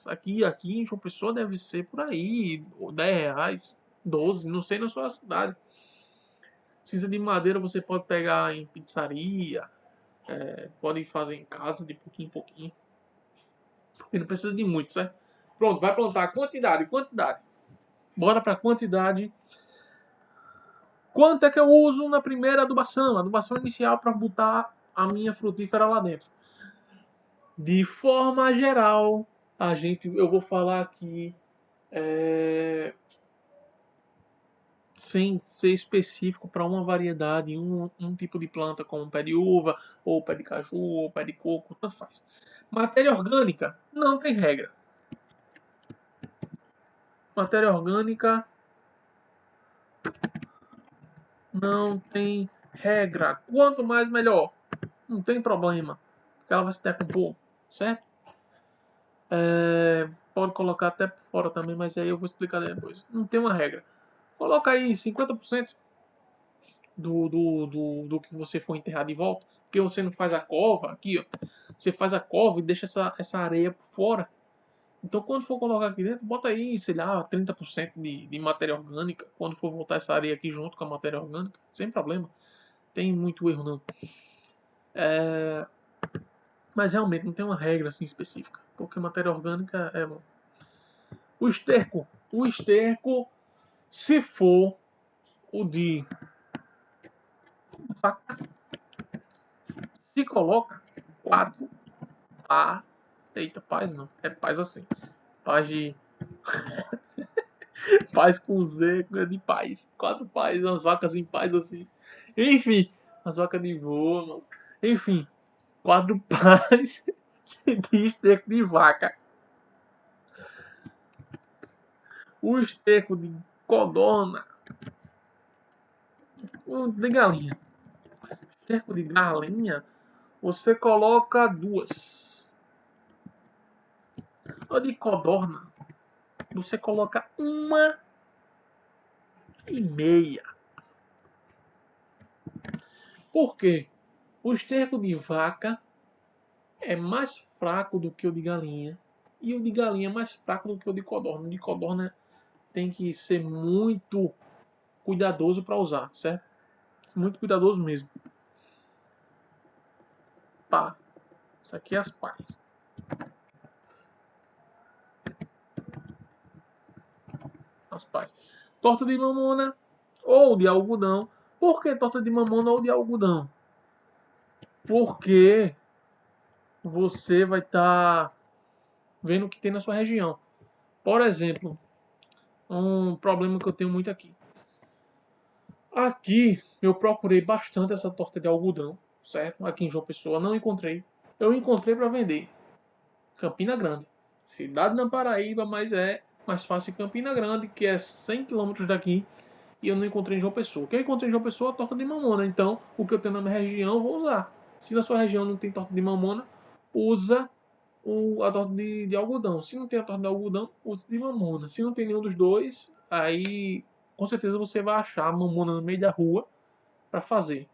Aqui em João Pessoa deve ser por aí, R$ 10, 12, não sei na sua cidade. Cinza de madeira você pode pegar em pizzaria, pode fazer em casa de pouquinho em pouquinho. Porque não precisa de muito, certo? Pronto, vai plantar quantidade. Bora para quantidade. Quanto é que eu uso na primeira adubação? Adubação inicial para botar a minha frutífera lá dentro. De forma geral, eu vou falar aqui sem ser específico para uma variedade, um tipo de planta, como pé de uva, ou pé de caju, ou pé de coco, tanto faz. Matéria orgânica, não tem regra. Matéria orgânica não tem regra. Quanto mais, melhor. Não tem problema. Porque ela vai se decompor, certo? Pode colocar até por fora também, mas aí eu vou explicar depois. Não tem uma regra. Coloca aí 50% do que você for enterrar de volta. Porque você não faz a cova aqui, ó. Você faz a cova e deixa essa areia por fora. Então, quando for colocar aqui dentro, bota aí, sei lá, 30% de matéria orgânica. Quando for voltar essa areia aqui junto com a matéria orgânica, sem problema. Tem muito erro, não. Mas realmente não tem uma regra assim específica. Porque matéria orgânica é bom. O esterco, se for o de vaca, se coloca 4 pá. Eita, paz não. É paz assim. Paz de. Paz com Z, de paz. 4 paz, umas vacas em paz assim. Enfim, as vacas de boa, mano. Enfim, 4 pás de esterco de vaca. O esterco de codorna. O de galinha. Esterco de galinha, você coloca 2. O de codorna, você coloca 1,5. Por quê? O esterco de vaca é mais fraco do que o de galinha. E o de galinha é mais fraco do que o de codorna. O de codorna tem que ser muito cuidadoso para usar, certo? Muito cuidadoso mesmo. Pá. Isso aqui é as pás. As pás. Torta de mamona ou de algodão. Por que torta de mamona ou de algodão? Porque você vai estar vendo o que tem na sua região. Por exemplo, um problema que eu tenho muito aqui. Aqui eu procurei bastante essa torta de algodão, certo? Aqui em João Pessoa não encontrei. Eu encontrei para vender. Campina Grande. Cidade na Paraíba, mas é mais fácil em Campina Grande, que é 100 km daqui. E eu não encontrei em João Pessoa. O que eu encontrei em João Pessoa é a torta de mamona. Então, o que eu tenho na minha região, eu vou usar. Se na sua região não tem torta de mamona, usa a torta de algodão. Se não tem a torta de algodão, use de mamona. Se não tem nenhum dos dois, aí com certeza você vai achar a mamona no meio da rua para fazer.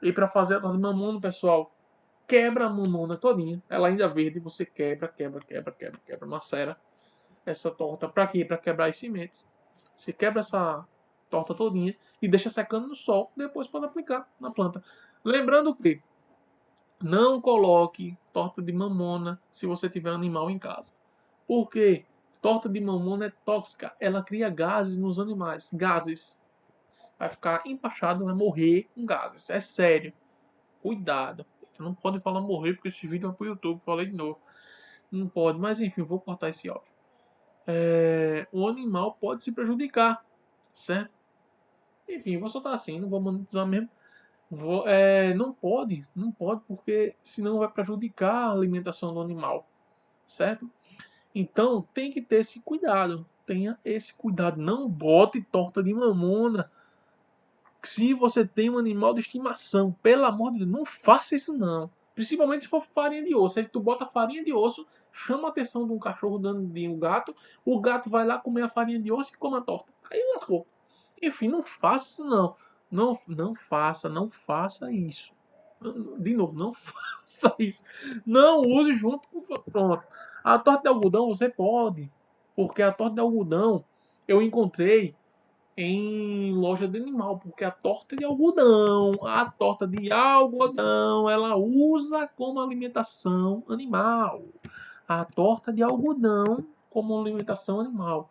E para fazer a torta de mamona, pessoal, quebra a mamona todinha. Ela ainda verde, você quebra, macera essa torta. Para quê? Para quebrar as sementes. Você quebra essa torta todinha e deixa secando no sol. Depois pode aplicar na planta. Lembrando que não coloque torta de mamona se você tiver animal em casa. Por quê? Torta de mamona é tóxica. Ela cria gases nos animais. Gases. Vai ficar empachado, vai morrer com gases. É sério. Cuidado. Não pode falar morrer porque esse vídeo vai pro YouTube. Falei de novo. Não pode. Mas enfim, vou cortar esse áudio. O animal pode se prejudicar. Certo? Enfim, vou soltar assim. Não vou monetizar mesmo. Não pode, porque senão vai prejudicar a alimentação do animal, certo? Então tem que ter esse cuidado, tenha esse cuidado, não bote torta de mamona se você tem um animal de estimação, pelo amor de Deus, não faça isso não, Principalmente se for farinha de osso. Aí tu bota farinha de osso, chama a atenção de um cachorro dando de um gato, o gato vai lá comer a farinha de osso e come a torta. Aí lascou. Enfim, não faça isso não. Não faça isso. De novo, não faça isso. Não use junto com... Pronto. A torta de algodão você pode. Porque a torta de algodão eu encontrei em loja de animal, porque a torta de algodão, ela usa como alimentação animal. A torta de algodão como alimentação animal.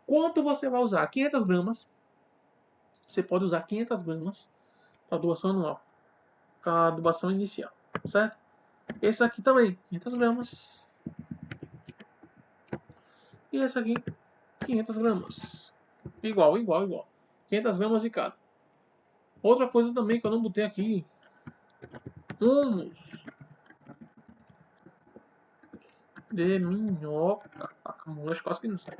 Quanto você vai usar? 500 gramas. Você pode usar 500 gramas para doação anual, para doação inicial, certo? Esse aqui também, 500 gramas. E esse aqui, 500 gramas. Igual. 500 gramas de cada. Outra coisa também que eu não botei aqui. Humus de minhoca. A mulher quase que não sai.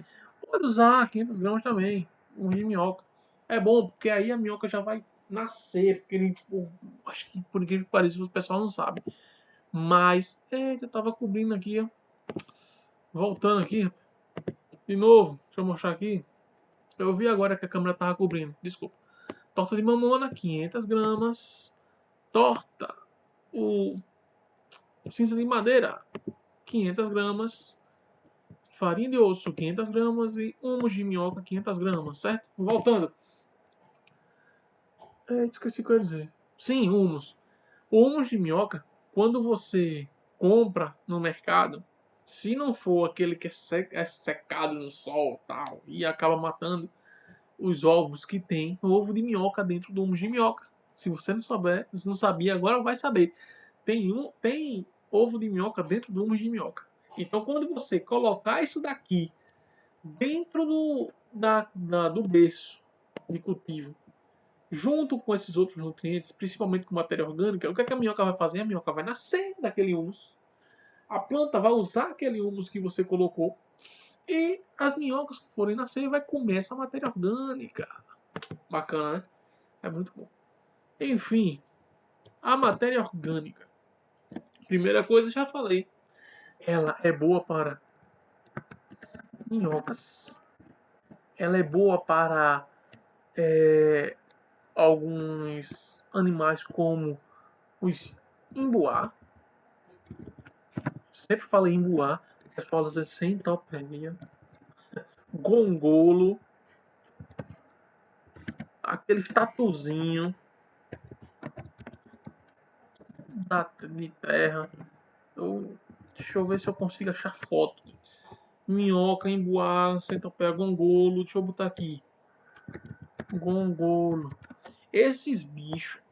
Pode usar 500 gramas também. Um de minhoca. É bom, porque aí a minhoca já vai nascer. Porque ele, tipo, acho que por incrível que pareça, o pessoal não sabe. Mas, eita, eu tava cobrindo aqui, ó. Voltando aqui. De novo, deixa eu mostrar aqui. Eu vi agora que a câmera tava cobrindo. Desculpa. Torta de mamona, 500 gramas. Torta. O cinza de madeira, 500 gramas. Farinha de osso, 500 gramas. E humus de minhoca, 500 gramas, certo? Voltando. Esqueci o que eu ia dizer. Sim, humus. O humus de minhoca, quando você compra no mercado, se não for aquele que é secado no sol tal, e acaba matando os ovos que tem ovo de minhoca dentro do humus de minhoca. Se você não souber, se não sabia, agora vai saber. Tem ovo de minhoca dentro do humus de minhoca. Então, quando você colocar isso daqui dentro do berço de cultivo, junto com esses outros nutrientes, principalmente com matéria orgânica, o que, é que a minhoca vai fazer? A minhoca vai nascer daquele humus. A planta vai usar aquele humus que você colocou e as minhocas que forem nascer vai comer essa matéria orgânica. Bacana, né? É muito bom. Enfim, a matéria orgânica. Primeira coisa, já falei. Ela é boa para minhocas. Ela é boa para alguns animais como os imbuá. Sempre falei imbuá. O pessoal às vezes centopeia. Gongolo. Aquele tatuzinho de terra. Deixa eu ver se eu consigo achar foto. Minhoca, imbuá, centopeia, gongolo. Deixa eu botar aqui. Gongolo. Esses bichos,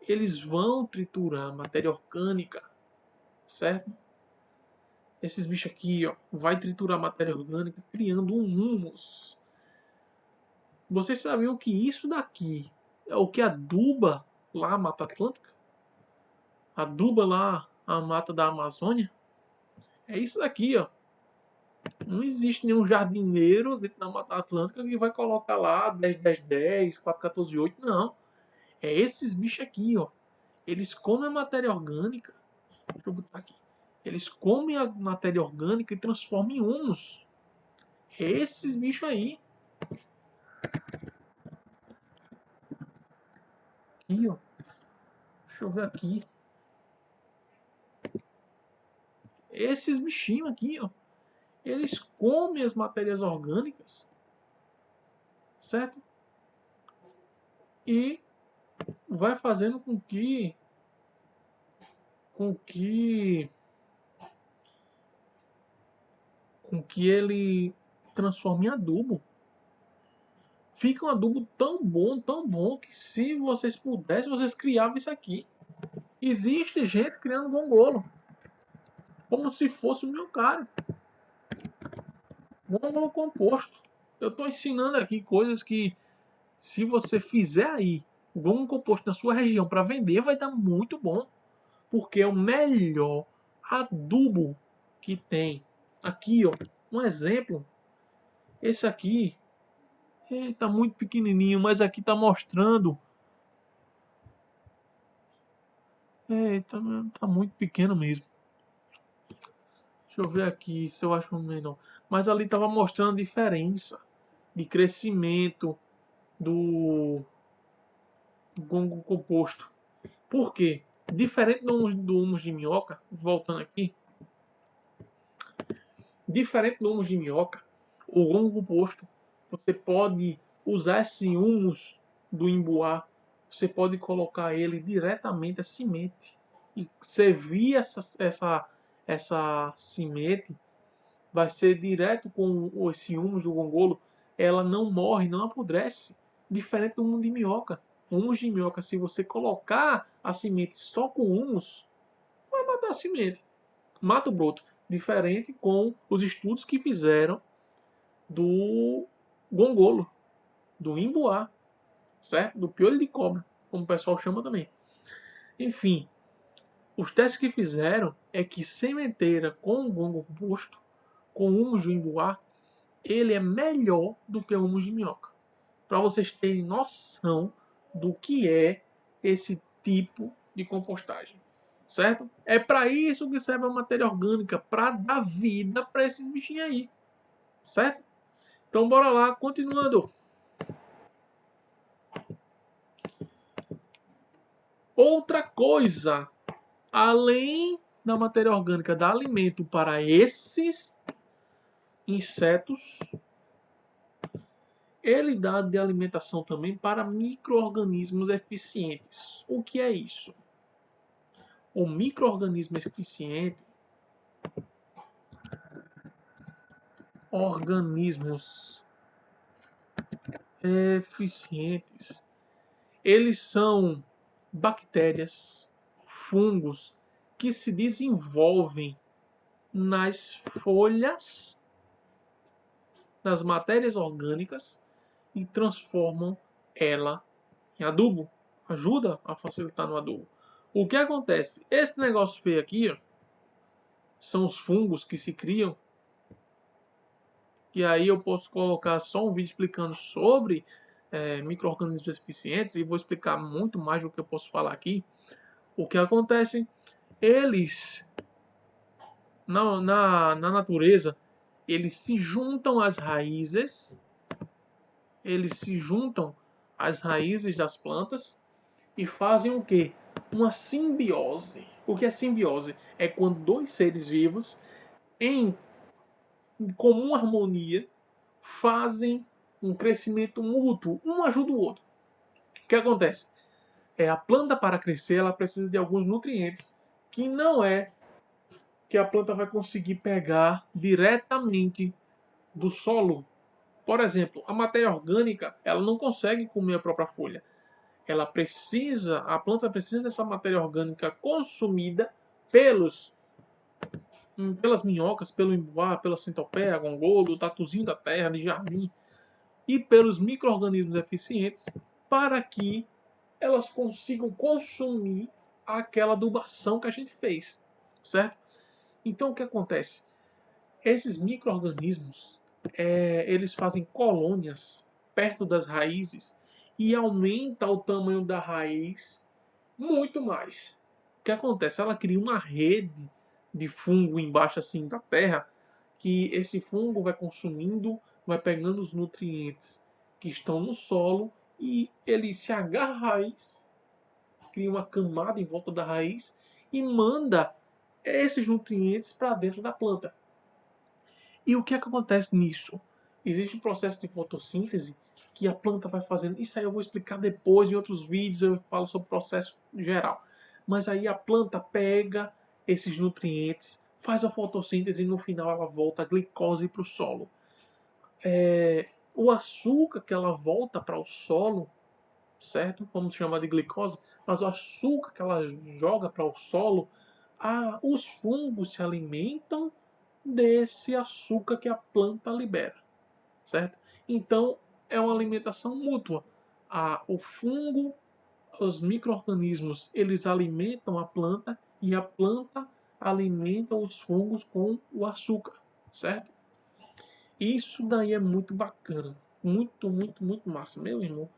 eles vão triturar matéria orgânica, certo? Esses bichos aqui, ó, vai triturar matéria orgânica, criando um humus. Vocês sabiam que isso daqui é o que aduba lá a Mata Atlântica? Aduba lá a mata da Amazônia? É isso daqui, ó. Não existe nenhum jardineiro dentro da Mata Atlântica que vai colocar lá 10, 10, 10, 4, 14, 8. Não. É esses bichos aqui, ó. Eles comem a matéria orgânica. Deixa eu botar aqui. Eles comem a matéria orgânica e transformam em humus. É esses bichos aí. Aqui, ó. Deixa eu ver aqui. Esses bichinhos aqui, ó. Eles comem as matérias orgânicas. Certo? E vai fazendo com que ele transforme em adubo. Fica um adubo tão bom, que se vocês pudessem, vocês criavam isso aqui. Existe gente criando gongolo. Como se fosse o meu cara. Gongolo composto. Eu estou ensinando aqui coisas que, se você fizer aí o gongolo composto na sua região para vender, vai dar muito bom. Porque é o melhor adubo que tem. Aqui, ó, um exemplo. Esse aqui está muito pequenininho, mas aqui está mostrando Eita, tá muito pequeno mesmo. Deixa eu ver aqui se eu acho menor. Mas ali tava mostrando a diferença de crescimento do gongo composto. Por quê? Diferente do humus de minhoca, voltando aqui, diferente do humus de minhoca, o gongo composto, você pode usar esse humus do imbuá, você pode colocar ele diretamente a semente e servir essa semente, vai ser direto com esse humus do gongolo, ela não morre, não apodrece, diferente do humus de minhoca. O humus de minhoca, se você colocar a semente só com humus, vai matar a semente, mata o broto. Diferente com os estudos que fizeram do gongolo, do imbuá, certo? Do piolho de cobra, como o pessoal chama também. Enfim, os testes que fizeram é que sementeira com o gongo composto, com humus do imbuá, ele é melhor do que o humus de minhoca. Para vocês terem noção do que é esse tipo de compostagem, certo? É para isso que serve a matéria orgânica, para dar vida para esses bichinhos aí, certo? Então bora lá, continuando. Outra coisa, além da matéria orgânica dar alimento para esses insetos, ele dá de alimentação também para micro-organismos eficientes. O que é isso? O micro-organismo eficiente, organismos eficientes, eles são bactérias, fungos que se desenvolvem nas folhas das matérias orgânicas e transformam ela em adubo. Ajuda a facilitar no adubo. O que acontece? Esse negócio feio aqui, ó, são os fungos que se criam. E aí eu posso colocar só um vídeo explicando sobre micro-organismos eficientes e vou explicar muito mais do que eu posso falar aqui. O que acontece? Eles, na natureza, eles se juntam às raízes, das plantas e fazem o quê? Uma simbiose. O que é simbiose? É quando dois seres vivos, em comum harmonia, fazem um crescimento mútuo, um ajuda o outro. O que acontece? A planta para crescer, ela precisa de alguns nutrientes que não é que a planta vai conseguir pegar diretamente do solo. Por exemplo, a matéria orgânica, ela não consegue comer a própria folha. A planta precisa dessa matéria orgânica consumida pelas minhocas, pelo imbuá, pela centopeia, gongolo, tatuzinho da terra, de jardim, e pelos micro-organismos eficientes, para que elas consigam consumir aquela adubação que a gente fez, certo? Então o que acontece? Esses micro-organismos, eles fazem colônias perto das raízes e aumenta o tamanho da raiz muito mais. O que acontece? Ela cria uma rede de fungo embaixo assim da terra, que esse fungo vai consumindo, vai pegando os nutrientes que estão no solo e ele se agarra à raiz, cria uma camada em volta da raiz e manda esses nutrientes para dentro da planta. E o que é que acontece nisso? Existe um processo de fotossíntese que a planta vai fazendo. Isso aí eu vou explicar depois em outros vídeos, eu falo sobre o processo geral. Mas aí a planta pega esses nutrientes, faz a fotossíntese e no final ela volta a glicose para o solo. O açúcar que ela volta para o solo, certo? Vamos chamar de glicose, mas o açúcar que ela joga para o solo, os fungos se alimentam desse açúcar que a planta libera, certo? Então é uma alimentação mútua. O fungo, os micro-organismos, eles alimentam a planta e a planta alimenta os fungos com o açúcar, certo? Isso daí é muito bacana, muito, muito, muito massa, meu irmão.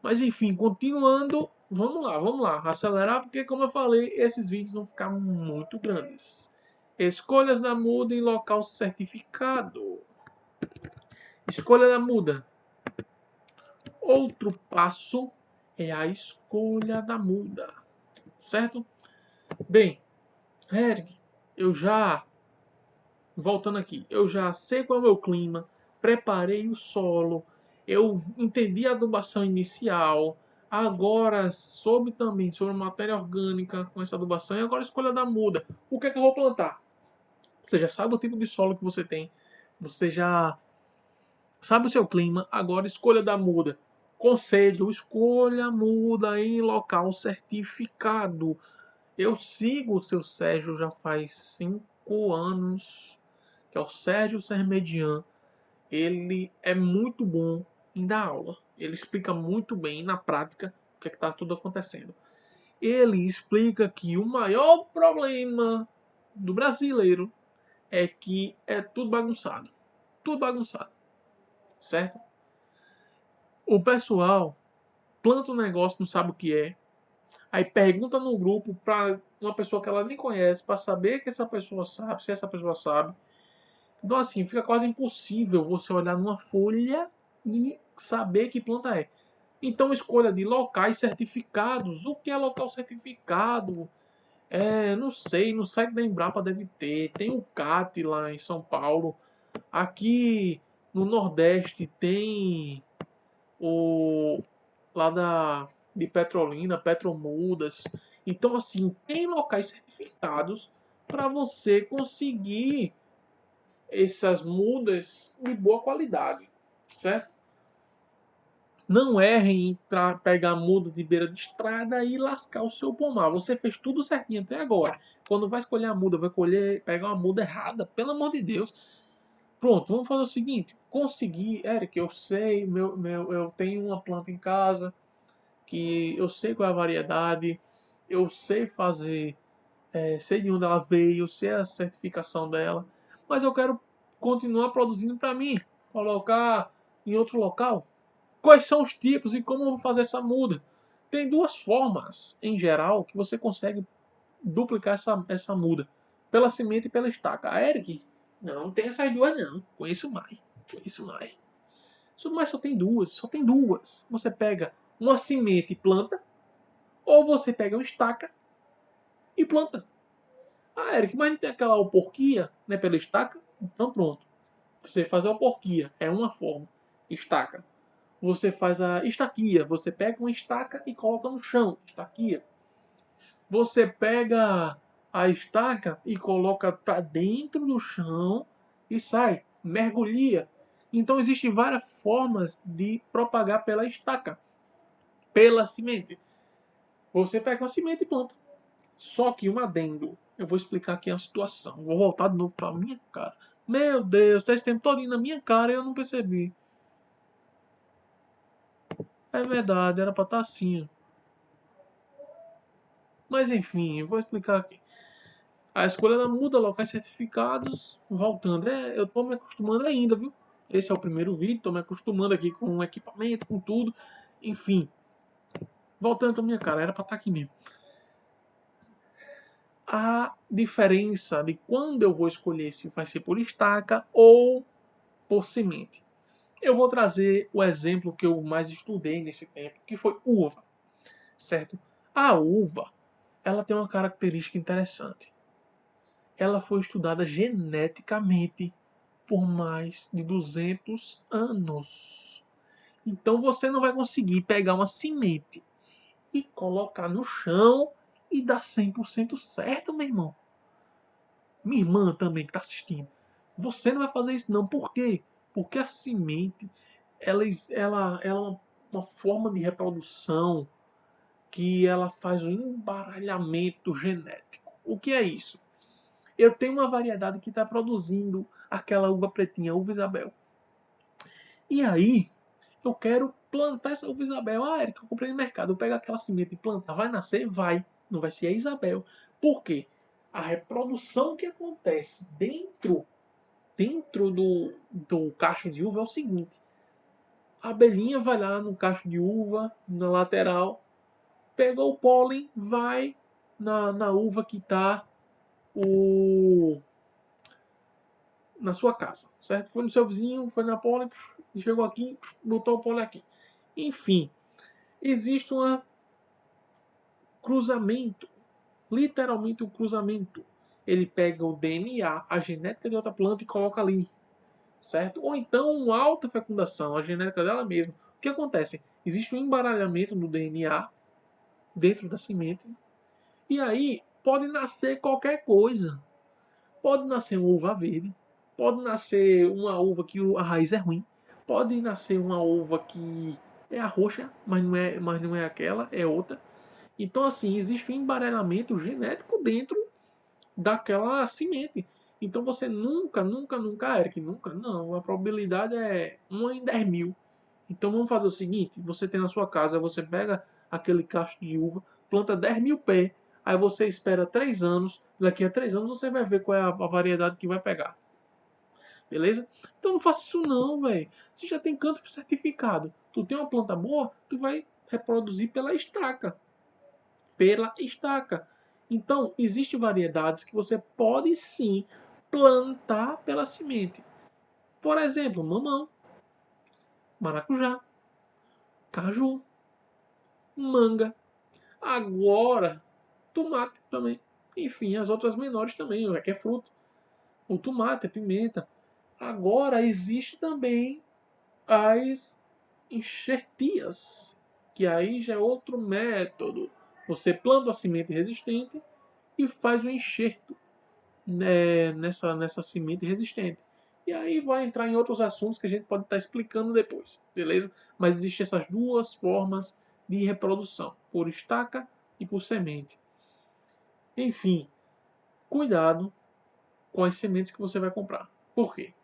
Mas enfim, continuando, Vamos lá. Acelerar, porque como eu falei, esses vídeos vão ficar muito grandes. Escolhas da muda em local certificado. Escolha da muda. Outro passo é a escolha da muda. Certo? Bem, Eric, voltando aqui, eu já sei qual é o meu clima, preparei o solo, eu entendi a adubação inicial, agora soube também sobre matéria orgânica com essa adubação e agora a escolha da muda. O que é que eu vou plantar? Você já sabe o tipo de solo que você tem, você já sabe o seu clima, agora escolha da muda. Conselho, escolha a muda em local certificado. Eu sigo o seu Sérgio já faz 5 anos, que é o Sérgio Sermedian. Ele é muito bom em dar aula. Ele explica muito bem na prática o que está tudo acontecendo. Ele explica que o maior problema do brasileiro é que é tudo bagunçado. Tudo bagunçado. Certo? O pessoal planta um negócio, não sabe o que é. Aí pergunta no grupo para uma pessoa que ela nem conhece, para saber que essa pessoa sabe, se essa pessoa sabe. Então, assim, fica quase impossível você olhar numa folha e saber que planta é. Então, escolha de locais certificados. O que é local certificado? Não sei, no site da Embrapa deve ter. Tem o CAT lá em São Paulo. Aqui no Nordeste tem o lá de Petrolina, Petromudas. Então, assim, tem locais certificados para você conseguir essas mudas de boa qualidade, certo? Não errem em pegar muda de beira de estrada e lascar o seu pomar. Você fez tudo certinho até agora. Quando vai escolher a muda, pegar uma muda errada, pelo amor de Deus. Pronto, vamos fazer o seguinte. Consegui, Eric, eu sei, eu tenho uma planta em casa que eu sei qual é a variedade, eu sei fazer, sei de onde ela veio, sei a certificação dela, mas eu quero continuar produzindo para mim, colocar em outro local. Quais são os tipos e como eu vou fazer essa muda? Tem duas formas, em geral, que você consegue duplicar essa muda. Pela semente e pela estaca. A Eric, não tem essas duas não. Conheço mais. Conheço mais. Mas só tem duas. Só tem duas. Você pega uma semente e planta. Ou você pega uma estaca e planta. Ah, Eric, mas não tem aquela alporquia, né, pela estaca? Então pronto. Você faz a alporquia. É uma forma. Estaca. Você faz a estaquia. Você pega uma estaca e coloca no chão. Estaquia. Você pega a estaca e coloca para dentro do chão e sai. Mergulha. Então existem várias formas de propagar pela estaca. Pela semente. Você pega uma semente e planta. Só que um adendo. Eu vou explicar aqui a situação. Vou voltar de novo para a minha cara. Meu Deus, tá esse tempo todo na minha cara e eu não percebi. É verdade, era para estar assim. Mas enfim, eu vou explicar aqui. A escolha da muda, locais certificados, voltando. Eu tô me acostumando ainda, viu? Esse é o primeiro vídeo, tô me acostumando aqui com o equipamento, com tudo. Enfim, voltando pra minha cara, era pra estar aqui mesmo. A diferença de quando eu vou escolher se vai ser por estaca ou por semente. Eu vou trazer o exemplo que eu mais estudei nesse tempo, que foi uva, certo? A uva, ela tem uma característica interessante. Ela foi estudada geneticamente por mais de 200 anos. Então você não vai conseguir pegar uma semente e colocar no chão e dar 100% certo, meu irmão. Minha irmã também que está assistindo. Você não vai fazer isso não. Por quê? Porque a semente ela é uma forma de reprodução que ela faz um embaralhamento genético. O que é isso? Eu tenho uma variedade que está produzindo aquela uva pretinha, uva Isabel. E aí, eu quero plantar essa uva Isabel. Ah, Eric, eu comprei no mercado. Eu pego aquela semente e plantar. Vai nascer? Vai. Não vai ser a Isabel. Por quê? A reprodução que acontece dentro do cacho de uva é o seguinte. A abelhinha vai lá no cacho de uva, na lateral, Pegou o pólen, vai na uva que está na sua casa, certo? Foi no seu vizinho, foi na pólen, chegou aqui, botou o pólen aqui. Enfim, existe um cruzamento, literalmente um cruzamento. Ele pega o DNA, a genética de outra planta e coloca ali, certo? Ou então uma alta fecundação, a genética dela mesma. O que acontece? Existe um embaralhamento no DNA dentro da semente e aí pode nascer qualquer coisa. Pode nascer uma uva verde, pode nascer uma uva que a raiz é ruim, pode nascer uma uva que é a roxa, mas não é aquela, é outra. Então, assim, existe um embaralhamento genético dentro daquela semente. Então, você nunca, Eric, nunca, não. A probabilidade é 1 em 10 mil. Então, vamos fazer o seguinte: você tem na sua casa, você pega aquele cacho de uva, planta 10 mil pés, aí você espera 3 anos, daqui a 3 anos você vai ver qual é a variedade que vai pegar. Beleza? Então não faça isso não, velho. Você já tem canto certificado. Tu tem uma planta boa, tu vai reproduzir pela estaca. Pela estaca. Então, existem variedades que você pode sim plantar pela semente. Por exemplo, mamão, maracujá, caju, manga. Agora, tomate também. Enfim, as outras menores também, que é fruta. O tomate, a pimenta. Agora existe também as enxertias, que aí já é outro método. Você planta a semente resistente e faz o enxerto, né, nessa semente resistente. E aí vai entrar em outros assuntos que a gente pode estar explicando depois, beleza? Mas existem essas duas formas de reprodução, por estaca e por semente. Enfim, cuidado com as sementes que você vai comprar. Por quê?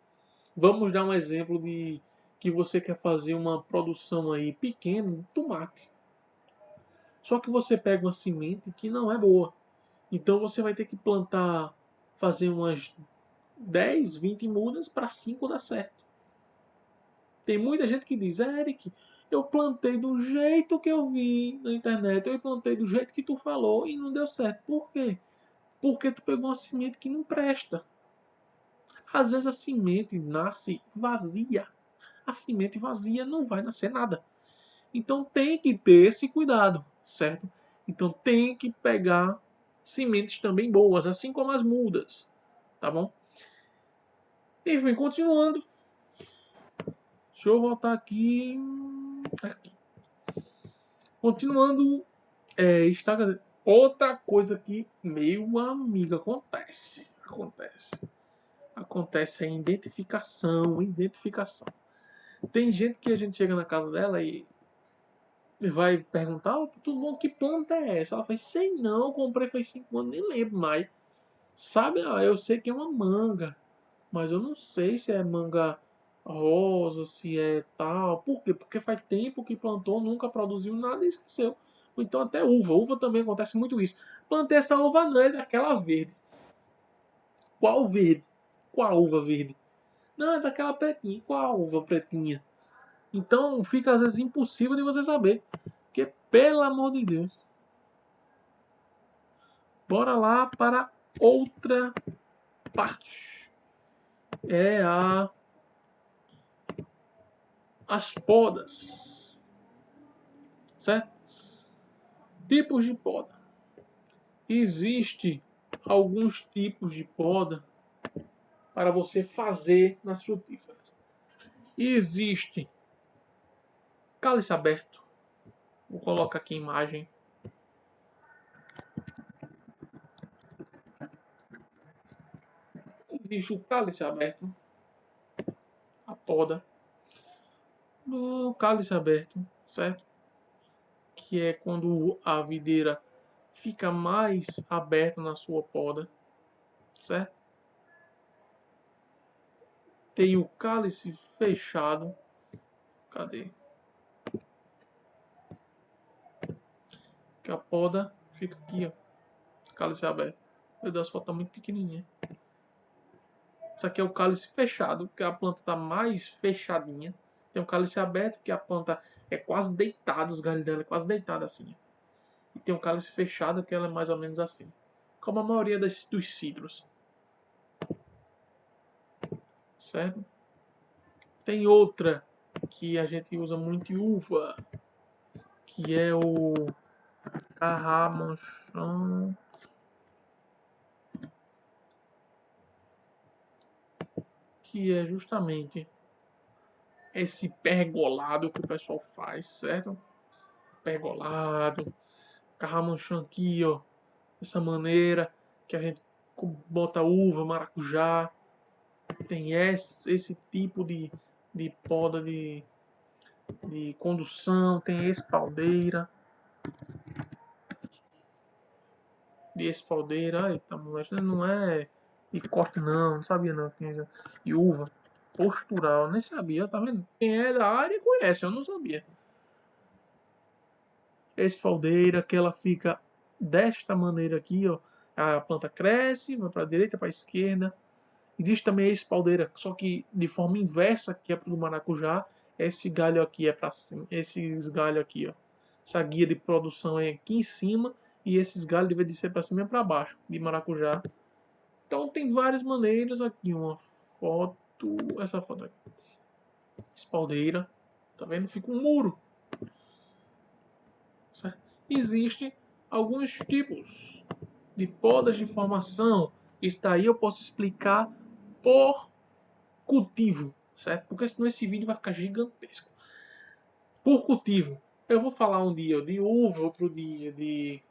Vamos dar um exemplo de que você quer fazer uma produção aí pequena de tomate. Só que você pega uma semente que não é boa. Então você vai ter que plantar, fazer umas 10, 20 mudas para 5 dar certo. Tem muita gente que diz: Eric, eu plantei do jeito que eu vi na internet, eu plantei do jeito que tu falou e não deu certo. Por quê? Porque tu pegou uma semente que não presta. Às vezes a semente nasce vazia. A semente vazia não vai nascer nada. Então tem que ter esse cuidado, certo? Então tem que pegar sementes também boas, assim como as mudas, tá bom? Enfim, continuando. Deixa eu voltar aqui. Aqui. Continuando, está outra coisa que, meu amigo, acontece a identificação. Tem gente que a gente chega na casa dela e vai perguntar: oh, tudo bom, que planta é essa? Ela faz: sei não, comprei faz 5 anos, nem lembro mais. Sabe, eu sei que é uma manga, mas eu não sei se é manga rosa, se é tal. Por quê? Porque faz tempo que plantou, nunca produziu nada e esqueceu. Ou então até uva. Uva também acontece muito isso. Plantei essa uva não, é daquela verde. Qual verde? Qual uva verde? Não, é daquela pretinha. Qual uva pretinha? Então fica às vezes impossível de você saber. Porque, pelo amor de Deus. Bora lá para outra parte. É as podas. Certo? Tipos de poda. Existe alguns tipos de poda para você fazer nas frutíferas. Existe cálice aberto. Vou colocar aqui a imagem. Existe o cálice aberto, a poda do cálice aberto, certo? Que é quando a videira fica mais aberta na sua poda, certo? Tem o cálice fechado. Cadê? Que a poda fica aqui, ó. Cálice aberto. Meu Deus, a foto tá muito pequenininha. Isso aqui é o cálice fechado, que a planta está mais fechadinha. Tem o cálice aberto, que a planta é quase deitada, os galhos dela é quase deitada assim. e tem um cálice fechado, que ela é mais ou menos assim. Como a maioria dos cidros. Certo? Tem outra que a gente usa muito em uva, que é o Carramanchão, que é justamente esse pergolado que o pessoal faz, certo? Pergolado, Carramanchão aqui, ó, dessa maneira que a gente bota uva, maracujá, tem esse tipo de poda de condução, tem espaldeira, eita moleque, não é de corte não sabia não, tinha de uva, postural, nem sabia, tá vendo? Quem é da área conhece, eu não sabia. Espaldeira, que ela fica desta maneira aqui, ó, a planta cresce, vai para a direita, para a esquerda. Existe também a espaldeira, só que de forma inversa, que é para o maracujá. Esse galho aqui é para cima, esses galhos aqui, ó. Essa guia de produção é aqui em cima e esses galhos devem ser para cima e para baixo de maracujá. Então tem várias maneiras aqui, uma foto, essa foto aqui. Espaldeira, tá vendo? Fica um muro. Certo? Existem alguns tipos de podas de formação. Isso daí eu posso explicar por cultivo, certo? Porque senão esse vídeo vai ficar gigantesco. Por cultivo, eu vou falar um dia de uva, outro dia de,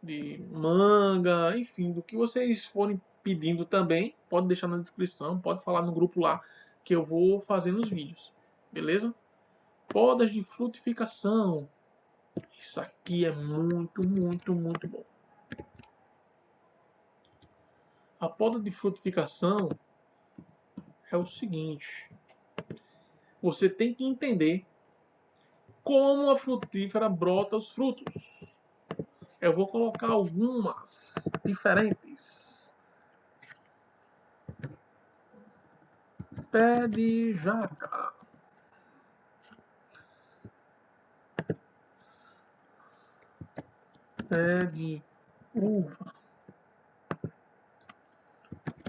de manga, enfim, do que vocês forem pedindo também, pode deixar na descrição, pode falar no grupo lá que eu vou fazendo os vídeos, beleza? Podas de frutificação, isso aqui é muito, muito, muito bom. A poda de frutificação é o seguinte: você tem que entender como a frutífera brota os frutos. Eu vou colocar algumas diferentes. Pé de jaca. Pé de uva.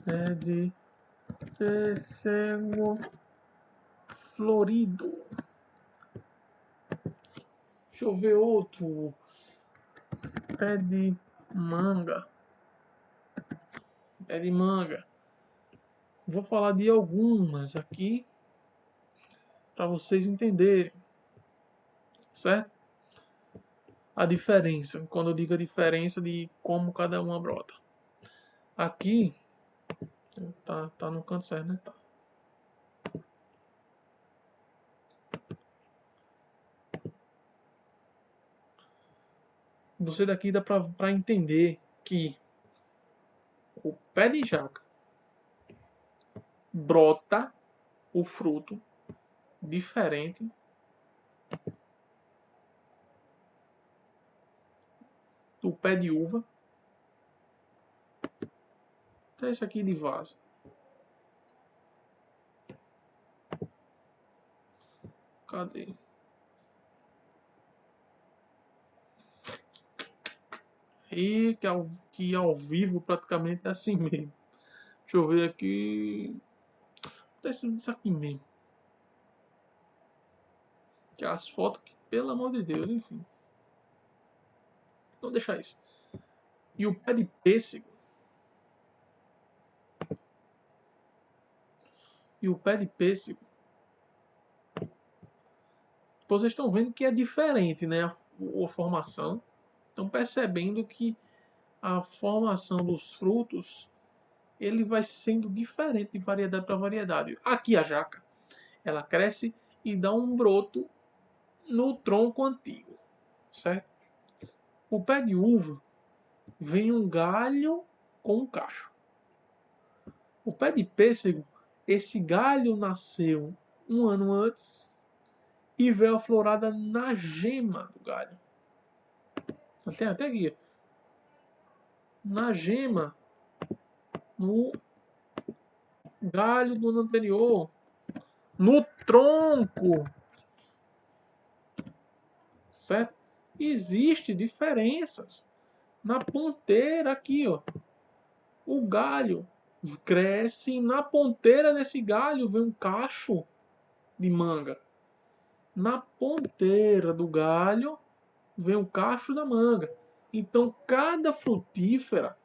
Pé de pêssego florido. Deixa eu ver outro. Pé de manga. Pé de manga. Vou falar de algumas aqui para vocês entenderem, certo? A diferença, quando eu digo a diferença de como cada uma brota. Aqui tá no canto certo, né? Tá. Você daqui dá para entender que o pé de jaca brota o fruto diferente do pé de uva. Até esse aqui de vaso. Cadê? E que ao vivo praticamente é assim mesmo. Deixa eu ver aqui. Isso aqui mesmo. Que as fotos que, pelo amor de Deus, enfim. Então deixa isso. E o pé de pêssego. E o pé de pêssego. Vocês estão vendo que é diferente, né? A formação. Estão percebendo que a formação dos frutos ele vai sendo diferente de variedade para variedade. Aqui a jaca, ela cresce e dá um broto no tronco antigo, certo? O pé de uva vem um galho com um cacho. O pé de pêssego, esse galho nasceu um ano antes e veio aflorada na gema do galho. Até aqui. Na gema, no galho do ano anterior, no tronco, certo? Existem diferenças. Na ponteira aqui, ó, o galho cresce e na ponteira desse galho vem um cacho de manga. Na ponteira do galho vem o cacho da manga. Então, cada frutífera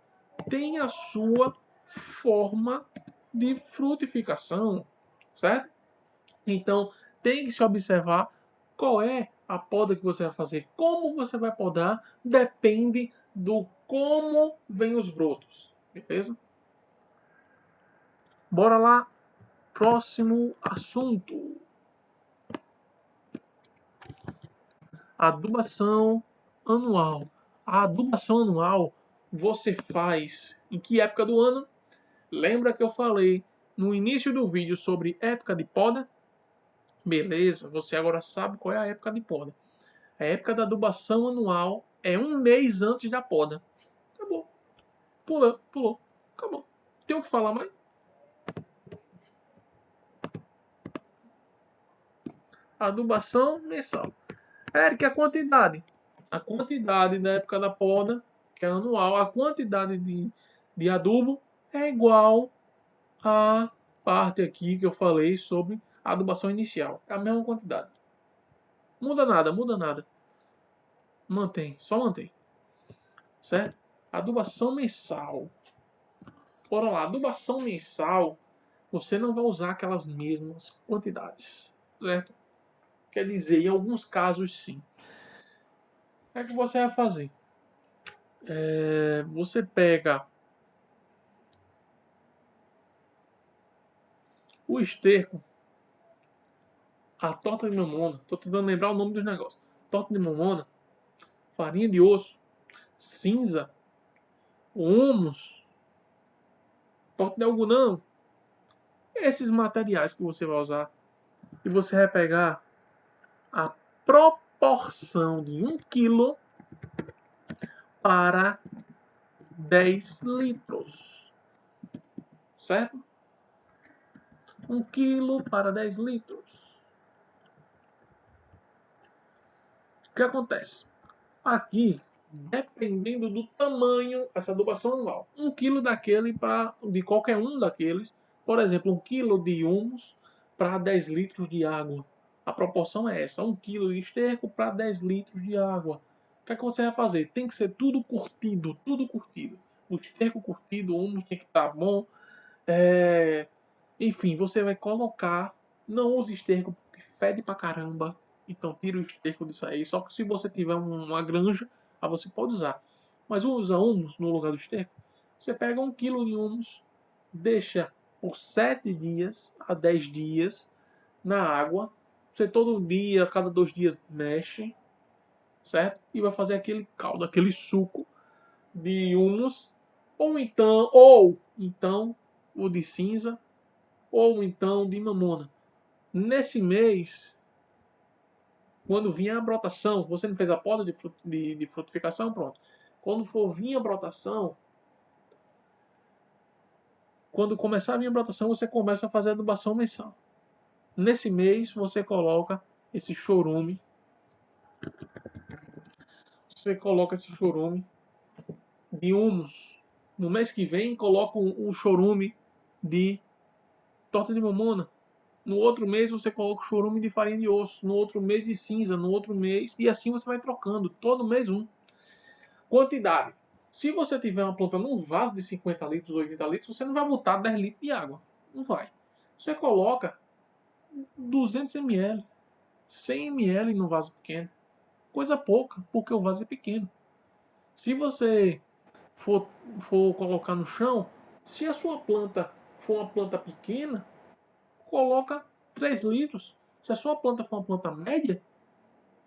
tem a sua forma de frutificação, certo? Então, tem que se observar qual é a poda que você vai fazer. Como você vai podar depende do como vem os brotos, beleza? Bora lá, próximo assunto. Adubação anual. A adubação anual você faz em que época do ano? Lembra que eu falei no início do vídeo sobre época de poda? Beleza, você agora sabe qual é a época de poda. A época da adubação anual é um mês antes da poda. Acabou. Pulou. Acabou. Tem o que falar mais? Adubação mensal. Eric, a quantidade? A quantidade da época da poda, que é anual, a quantidade de adubo é igual à parte aqui que eu falei sobre a adubação inicial. É a mesma quantidade. Muda nada. Mantém, só mantém. Certo? Adubação mensal. Bora lá, adubação mensal, você não vai usar aquelas mesmas quantidades. Certo? Quer dizer, em alguns casos sim. O que é que você vai fazer? Você pega o esterco, a torta de mamona, tô tentando lembrar o nome dos negócios. Torta de mamona, farinha de osso, cinza, humus, torta de algodão, esses materiais que você vai usar. E você vai pegar a proporção de 1 quilo para 10 litros. Certo? 1 quilo para 10 litros. O que acontece? Aqui, dependendo do tamanho, essa adubação anual, 1 quilo daquele de qualquer um daqueles, por exemplo, 1 quilo de humus para 10 litros de água. A proporção é essa, 1 quilo de esterco para 10 litros de água. O que é que você vai fazer? Tem que ser tudo curtido, tudo curtido. O esterco curtido, o humus tem que estar bom. Enfim, você vai colocar, não use esterco porque fede pra caramba. Então tira o esterco disso aí. Só que se você tiver uma granja, aí você pode usar. Mas usa humus no lugar do esterco. Você pega 1 quilo de humus, deixa por 7 dias a 10 dias na água. Você todo dia, a cada 2 dias mexe, certo? E vai fazer aquele caldo, aquele suco de humus, ou então o de cinza, ou então de mamona. Nesse mês, quando vinha a brotação, você não fez a poda de frutificação? Pronto. Quando for vir a brotação, quando começar a vir a brotação, você começa a fazer a adubação mensal. Nesse mês, você coloca esse chorume. De humus. No mês que vem, coloca um chorume de torta de mamona. No outro mês você coloca o chorume de farinha de osso. No outro mês de cinza. No outro mês. E assim você vai trocando. Todo mês um. Quantidade. Se você tiver uma planta num vaso de 50 litros, 80 litros, você não vai botar 10 litros de água. Não vai. Você coloca 200 ml, 100 ml no vaso pequeno. Coisa pouca, porque o vaso é pequeno. Se você for, for colocar no chão, se a sua planta for uma planta pequena, coloca 3 litros. Se a sua planta for uma planta média,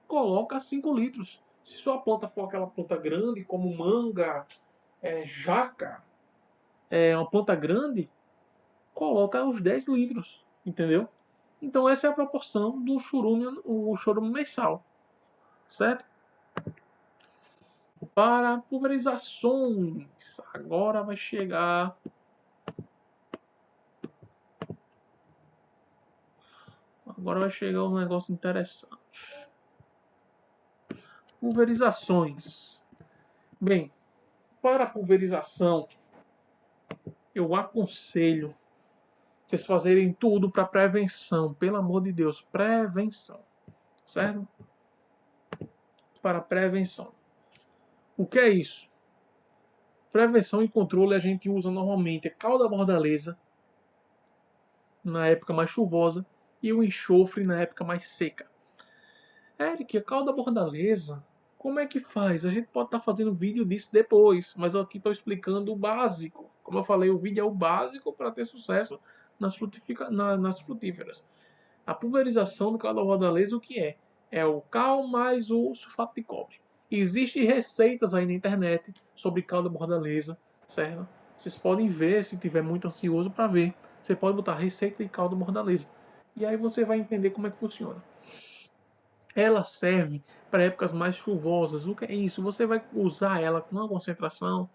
coloca 5 litros. Se sua planta for aquela planta grande, como manga, jaca, uma planta grande, coloca uns 10 litros. Entendeu? Então essa é a proporção do chorume, o chorume mensal. Certo? Para pulverizações. Agora vai chegar. Agora vai chegar um negócio interessante. Pulverizações. Bem, para a pulverização, eu aconselho vocês fazerem tudo para prevenção. Pelo amor de Deus, prevenção. Certo? Para prevenção. O que é isso? Prevenção e controle a gente usa normalmente a cal da bordaleza na época mais chuvosa e o enxofre na época mais seca. Eric, a cal da bordaleza, como é que faz? A gente pode estar fazendo vídeo disso depois, mas eu aqui estou explicando o básico. Como eu falei, o vídeo é o básico para ter sucesso nas frutíferas. A pulverização do cal da bordaleza, o que é? É o cal mais o sulfato de cobre. Existem receitas aí na internet sobre cal da bordaleza, certo? Vocês podem ver, se tiver muito ansioso para ver. Você pode botar receita de cal da bordaleza. E aí você vai entender como é que funciona. Ela serve para épocas mais chuvosas. O que é isso? Você vai usar ela com uma concentração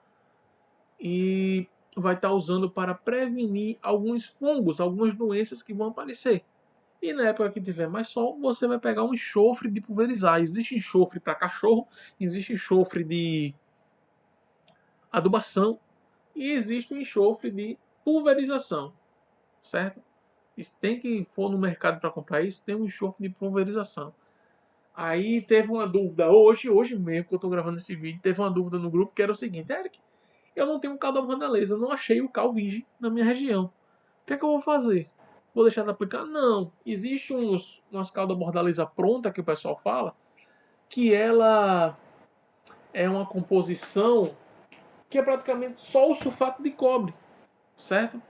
e vai estar usando para prevenir alguns fungos, algumas doenças que vão aparecer. E na época que tiver mais sol, você vai pegar um enxofre de pulverizar. Existe enxofre para cachorro, existe enxofre de adubação e existe um enxofre de pulverização, certo? Tem que for no mercado para comprar isso, tem um enxofre de pulverização. Aí teve uma dúvida hoje mesmo que eu estou gravando esse vídeo, teve uma dúvida no grupo que era o seguinte: Eric, eu não tenho um cal da Vandaleza, eu não achei o cal virgem na minha região. O que é que eu vou fazer? Vou deixar de aplicar? Não. Existe umas cal da Bordaleza pronta que o pessoal fala, que ela é uma composição que é praticamente só o sulfato de cobre, certo?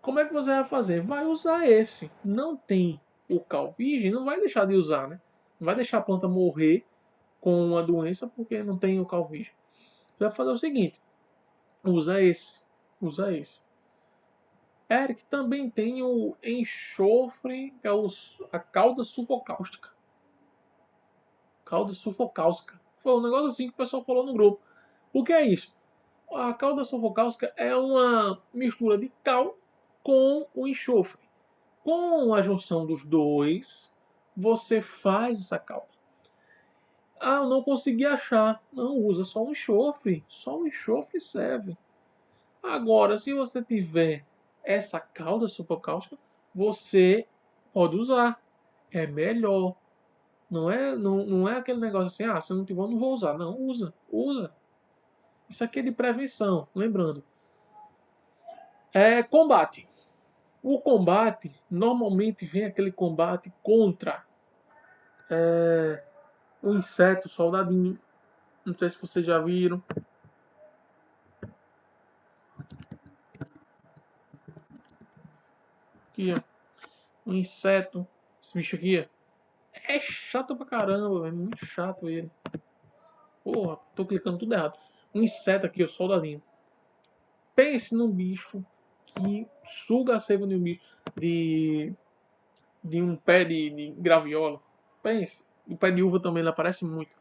Como é que você vai fazer? Vai usar esse. Não tem o cal virgem, não vai deixar de usar, né? Não vai deixar a planta morrer com uma doença porque não tem o cal virgem. Você vai fazer o seguinte: usa esse. Usa esse. Eric, também tem o enxofre, que é a cauda sulfocáustica. Cauda sulfocáustica. Foi um negócio assim que o pessoal falou no grupo. O que é isso? A cauda sulfocáustica é uma mistura de cal com o enxofre. Com a junção dos dois, você faz essa calda. Ah, eu não consegui achar. Não, usa só um enxofre. Só um enxofre serve. Agora, se você tiver essa cauda sulfocáustica, você pode usar. É melhor. Não é aquele negócio assim, ah, se eu não tiver, eu não vou usar. Não, usa. Usa. Isso aqui é de prevenção, lembrando. É combate. O combate, normalmente vem aquele combate contra o inseto soldadinho. Não sei se vocês já viram. Aqui, ó. Um inseto. Esse bicho aqui, ó. É chato pra caramba, velho. Muito chato ele. Porra, tô clicando tudo errado. Um inseto aqui, ó, soldadinho. Pense num bicho que suga a seiva de um bicho. De um pé de graviola. Pense. O pé de uva também ele aparece muito.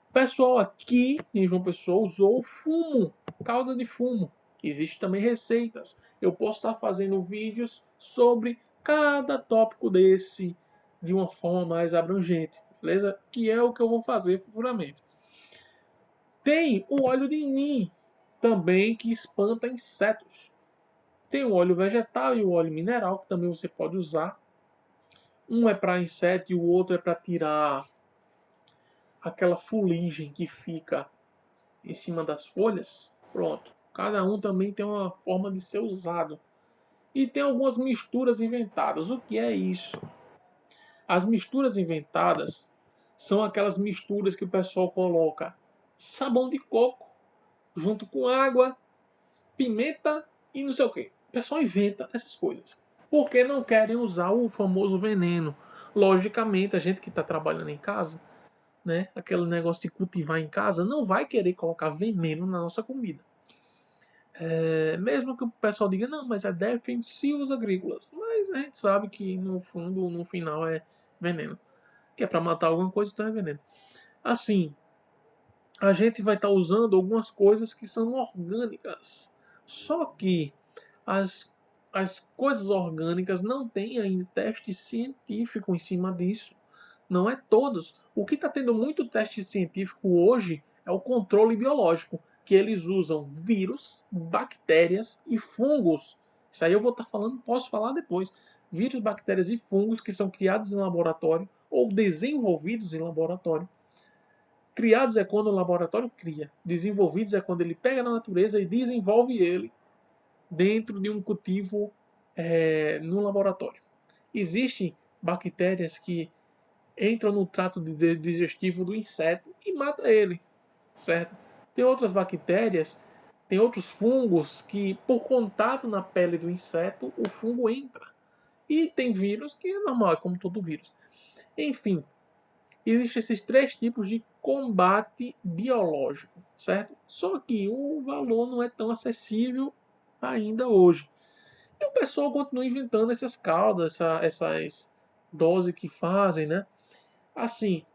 O pessoal aqui em João Pessoa usou fumo. Calda de fumo. Existem também receitas. Eu posso estar fazendo vídeos sobre cada tópico desse de uma forma mais abrangente, beleza? Que é o que eu vou fazer futuramente. Tem o óleo de nim também que espanta insetos. Tem o óleo vegetal e o óleo mineral que também você pode usar. Um é para inseto e o outro é para tirar aquela fuligem que fica em cima das folhas. Pronto. Cada um também tem uma forma de ser usado. E tem algumas misturas inventadas. O que é isso? As misturas inventadas são aquelas misturas que o pessoal coloca sabão de coco junto com água, pimenta e não sei o que. O pessoal inventa essas coisas. Porque não querem usar o famoso veneno. Logicamente, a gente que está trabalhando em casa, né, aquele negócio de cultivar em casa, não vai querer colocar veneno na nossa comida. Mesmo que o pessoal diga, não, mas é defensivos agrícolas. Mas a gente sabe que no fundo, no final é veneno. Que é para matar alguma coisa, então é veneno. Assim, a gente vai estar usando algumas coisas que são orgânicas. Só que as coisas orgânicas não têm ainda teste científico em cima disso. Não é todos. O que está tendo muito teste científico hoje é o controle biológico, que eles usam vírus, bactérias e fungos. Isso aí eu vou estar falando, posso falar depois. Vírus, bactérias e fungos que são criados em laboratório ou desenvolvidos em laboratório. Criados é quando o laboratório cria. Desenvolvidos é quando ele pega na natureza e desenvolve ele dentro de um cultivo no laboratório. Existem bactérias que entram no trato digestivo do inseto e mata ele, certo? Tem outras bactérias, tem outros fungos que, por contato na pele do inseto, o fungo entra. E tem vírus que é normal, é como todo vírus. Enfim, existem esses três tipos de combate biológico, certo? Só que o valor não é tão acessível ainda hoje. E o pessoal continua inventando essas caldas, essas doses que fazem, né? Assim,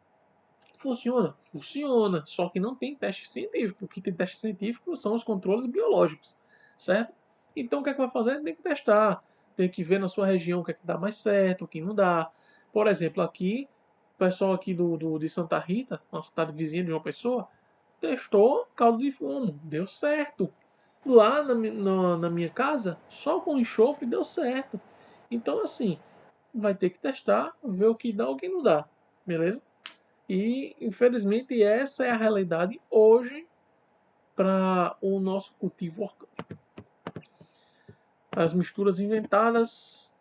funciona? Funciona, só que não tem teste científico. O que tem teste científico são os controles biológicos, certo? Então o que é que vai fazer? Tem que testar, tem que ver na sua região o que é que dá mais certo, o que não dá. Por exemplo, aqui, o pessoal aqui de Santa Rita, uma cidade vizinha de uma pessoa, testou caldo de fumo, deu certo. Lá na minha casa, só com enxofre deu certo. Então, assim, vai ter que testar, ver o que dá ou o que não dá, beleza? E, infelizmente, essa é a realidade hoje para o nosso cultivo orgânico. As misturas inventadas,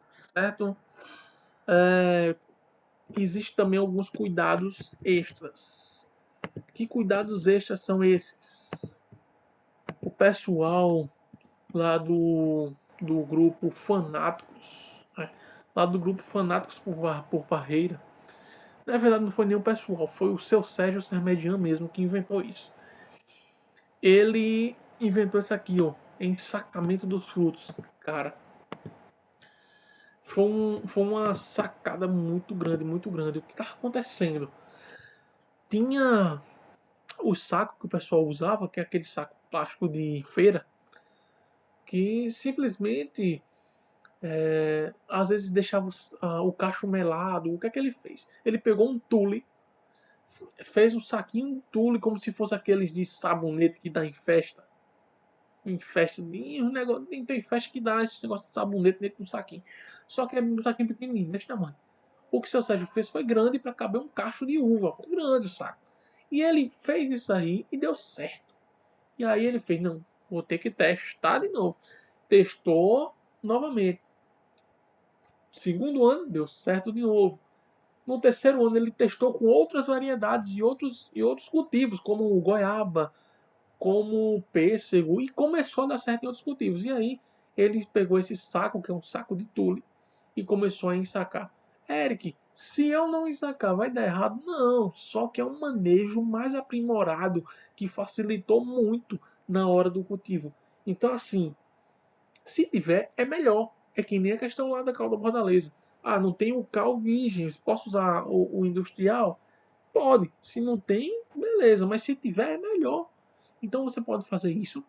certo? Existem também alguns cuidados extras. Que cuidados extras são esses? O pessoal lá do grupo Fanáticos, né? Lá do grupo Fanáticos por Parreira. Na verdade, não foi nem o pessoal, foi o seu Sérgio Sermedian mesmo que inventou isso. Ele inventou isso aqui, ó, ensacamento dos frutos. Cara, foi uma sacada muito grande, muito grande. O que estava acontecendo? Tinha o saco que o pessoal usava, que é aquele saco plástico de feira, que simplesmente às vezes deixava o cacho melado. O que é que ele fez? Ele pegou um tule, fez um saquinho de tule como se fosse aqueles de sabonete que dá em festa. Em festa, um negócio, tem festa que dá esse negócio de sabonete dentro do saquinho. Só que é um saquinho pequenininho, desse tamanho. O que o seu Sérgio fez foi grande para caber um cacho de uva. Foi grande o saco. E ele fez isso aí e deu certo. E aí ele fez, não, vou ter que testar de novo. Testou novamente. Segundo ano, deu certo de novo. No terceiro ano, ele testou com outras variedades e outros cultivos, como goiaba, como pêssego, e começou a dar certo em outros cultivos. E aí, ele pegou esse saco, que é um saco de tule, e começou a ensacar. Eric, se eu não ensacar, vai dar errado? Não, só que é um manejo mais aprimorado, que facilitou muito na hora do cultivo. Então, assim, se tiver, é melhor. É que nem a questão lá da calda bordaleza. Ah, não tem o cal virgem, posso usar o industrial? Pode. Se não tem, beleza. Mas se tiver, é melhor. Então você pode fazer isso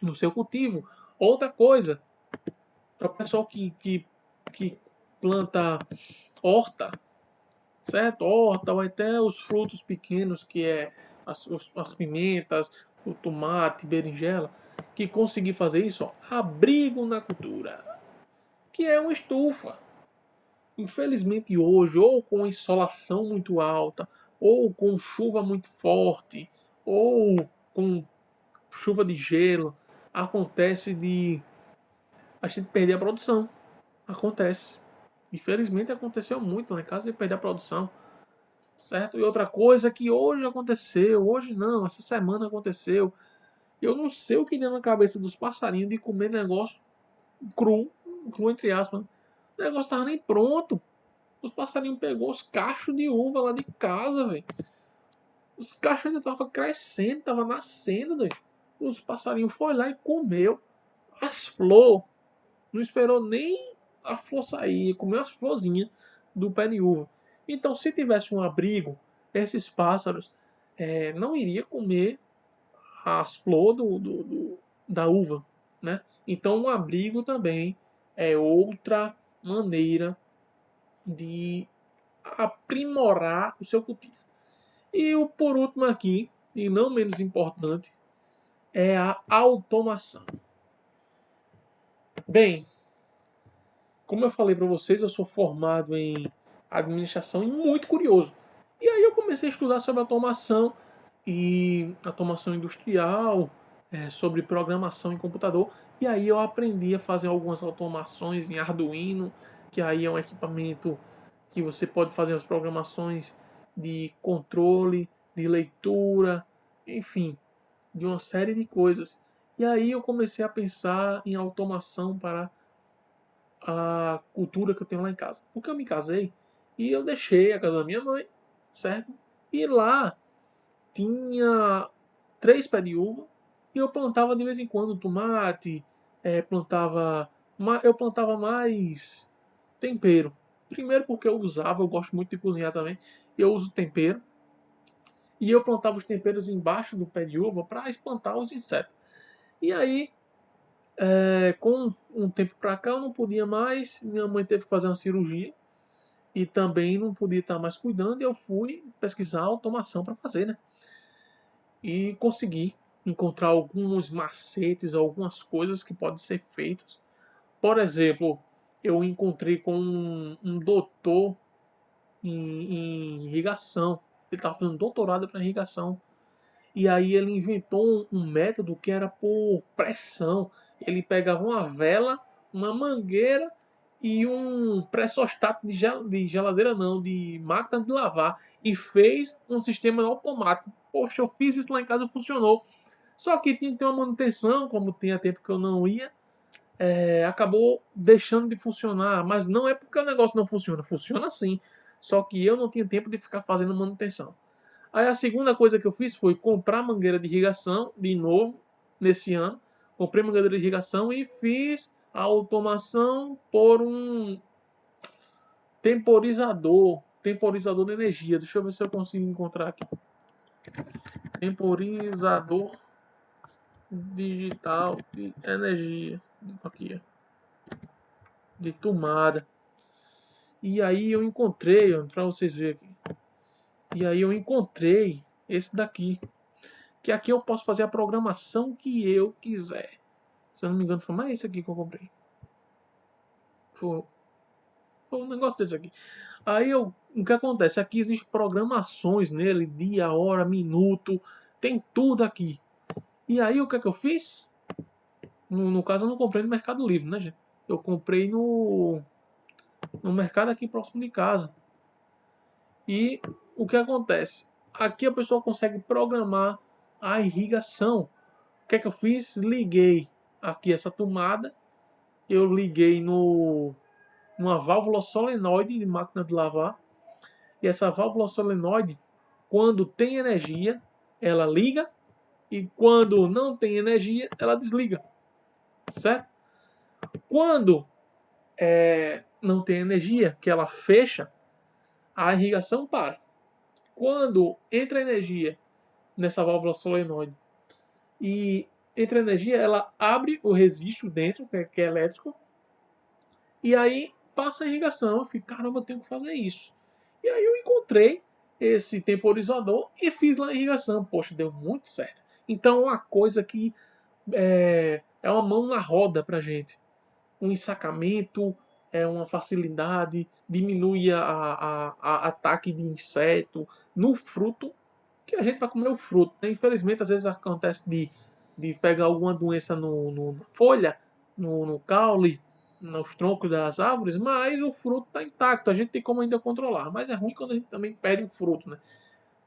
no seu cultivo. Outra coisa, para o pessoal que planta horta, certo? Horta ou até os frutos pequenos, que é as pimentas, o tomate, berinjela, que conseguir fazer isso, ó, abrigo na cultura, que é uma estufa. Infelizmente hoje, ou com insolação muito alta, ou com chuva muito forte, ou com chuva de gelo, acontece de a gente perder a produção. Acontece. Infelizmente aconteceu muito lá em casa de perder a produção. Certo? E outra coisa que hoje aconteceu, hoje não, essa semana aconteceu. Eu não sei o que deu na cabeça dos passarinhos de comer negócio cru, cru entre aspas. O negócio tava nem pronto. Os passarinhos pegou os cachos de uva lá de casa, velho. Os cachos ainda estavam crescendo, tava nascendo, velho. Os passarinhos foi lá e comeu as flores. Não esperou nem a flor sair, comeu as florzinhas do pé de uva. Então, se tivesse um abrigo, esses pássaros não iriam comer as flores da uva, né? Então, um abrigo também é outra maneira de aprimorar o seu cultivo. E o por último aqui, e não menos importante, é a automação. Bem, como eu falei para vocês, eu sou formado em administração e muito curioso. E aí eu comecei a estudar sobre automação e automação industrial, sobre programação em computador. E aí eu aprendi a fazer algumas automações em Arduino, que aí é um equipamento que você pode fazer as programações de controle, de leitura, enfim, de uma série de coisas. E aí eu comecei a pensar em automação para a cultura que eu tenho lá em casa. Porque eu me casei e eu deixei a casa da minha mãe, certo? E lá tinha 3 pés de uva e eu plantava de vez em quando tomate, eu plantava mais tempero. Primeiro porque eu gosto muito de cozinhar também, eu uso tempero. E eu plantava os temperos embaixo do pé de uva para espantar os insetos. E aí, com um tempo para cá, eu não podia mais. Minha mãe teve que fazer uma cirurgia e também não podia estar mais cuidando. E eu fui pesquisar automação para fazer, né? E consegui encontrar alguns macetes, algumas coisas que podem ser feitas. Por exemplo, eu encontrei com um doutor em irrigação. Ele estava fazendo doutorado para irrigação. E aí ele inventou um método que era por pressão. Ele pegava uma vela, uma mangueira e um pressostato de geladeira não, de máquina de lavar. E fez um sistema automático. Poxa, eu fiz isso lá em casa e funcionou. Só que tinha que ter uma manutenção, como tinha tempo que eu não ia, acabou deixando de funcionar. Mas não é porque o negócio não funciona, funciona sim. Só que eu não tinha tempo de ficar fazendo manutenção. Aí a segunda coisa que eu fiz foi comprar mangueira de irrigação, de novo, nesse ano. Comprei mangueira de irrigação e fiz a automação por um temporizador de energia. Deixa eu ver se eu consigo encontrar aqui. Temporizador digital de energia. Aqui, de tomada. E aí eu encontrei, para vocês verem aqui. E aí eu encontrei esse daqui. Que aqui eu posso fazer a programação que eu quiser. Se eu não me engano, foi mais esse aqui que eu comprei. Foi um negócio desse aqui. Aí o que acontece? Aqui existem programações nele, dia, hora, minuto, tem tudo aqui. E aí o que é que eu fiz? No caso eu não comprei no Mercado Livre, né, gente? Eu comprei no mercado aqui próximo de casa. E o que acontece? Aqui a pessoa consegue programar a irrigação. O que é que eu fiz? Liguei aqui essa tomada. Eu liguei numa válvula solenoide de máquina de lavar. E essa válvula solenoide, quando tem energia, ela liga. E quando não tem energia, ela desliga. Certo? Quando não tem energia, que ela fecha, a irrigação para. Quando entra energia nessa válvula solenoide e entra energia, ela abre o registro dentro, que é elétrico, e aí passa a irrigação. Eu fico, caramba, eu tenho que fazer isso. E aí eu encontrei esse temporizador e fiz lá a irrigação. Poxa, deu muito certo. Então, uma coisa que é uma mão na roda pra gente. Um ensacamento, é uma facilidade, diminui a ataque de inseto no fruto, que a gente vai comer o fruto. Né? Infelizmente, às vezes acontece de pegar alguma doença no folha, no caule, nos troncos das árvores, mas o fruto está intacto, a gente tem como ainda controlar. Mas é ruim quando a gente também perde o fruto, né?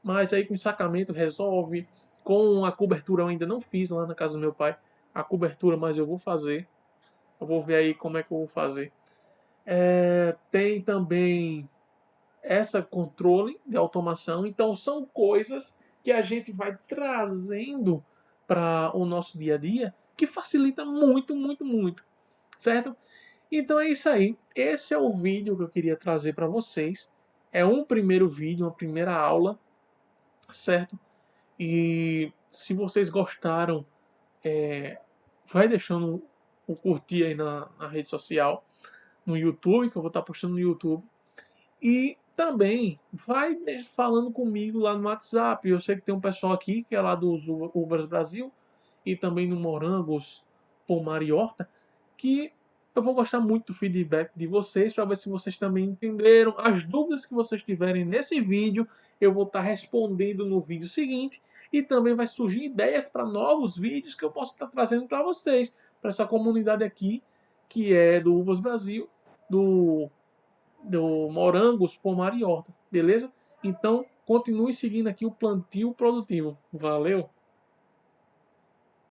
Mas aí com o ensacamento resolve. Com a cobertura eu ainda não fiz lá na casa do meu pai. A cobertura, mas eu vou fazer. Eu vou ver aí como é que eu vou fazer. Tem também essa controle de automação. Então são coisas que a gente vai trazendo para o nosso dia a dia que facilita muito, muito, muito. Certo? Então é isso aí. Esse é o vídeo que eu queria trazer para vocês. É um primeiro vídeo, uma primeira aula, certo? E se vocês gostaram, vai deixando o curtir aí na rede social. no YouTube, que eu vou estar postando no YouTube. E também vai falando comigo lá no WhatsApp. Eu sei que tem um pessoal aqui que é lá dos Uvas Brasil e também no Morangos Pomar e Horta, que eu vou gostar muito do feedback de vocês para ver se vocês também entenderam. As dúvidas que vocês tiverem nesse vídeo, eu vou estar respondendo no vídeo seguinte. E também vai surgir ideias para novos vídeos que eu posso estar trazendo para vocês, para essa comunidade aqui, que é do Uvas Brasil, do Morangos, Pomar e Horta, beleza? Então, continue seguindo aqui o Plantio Produtivo. Valeu!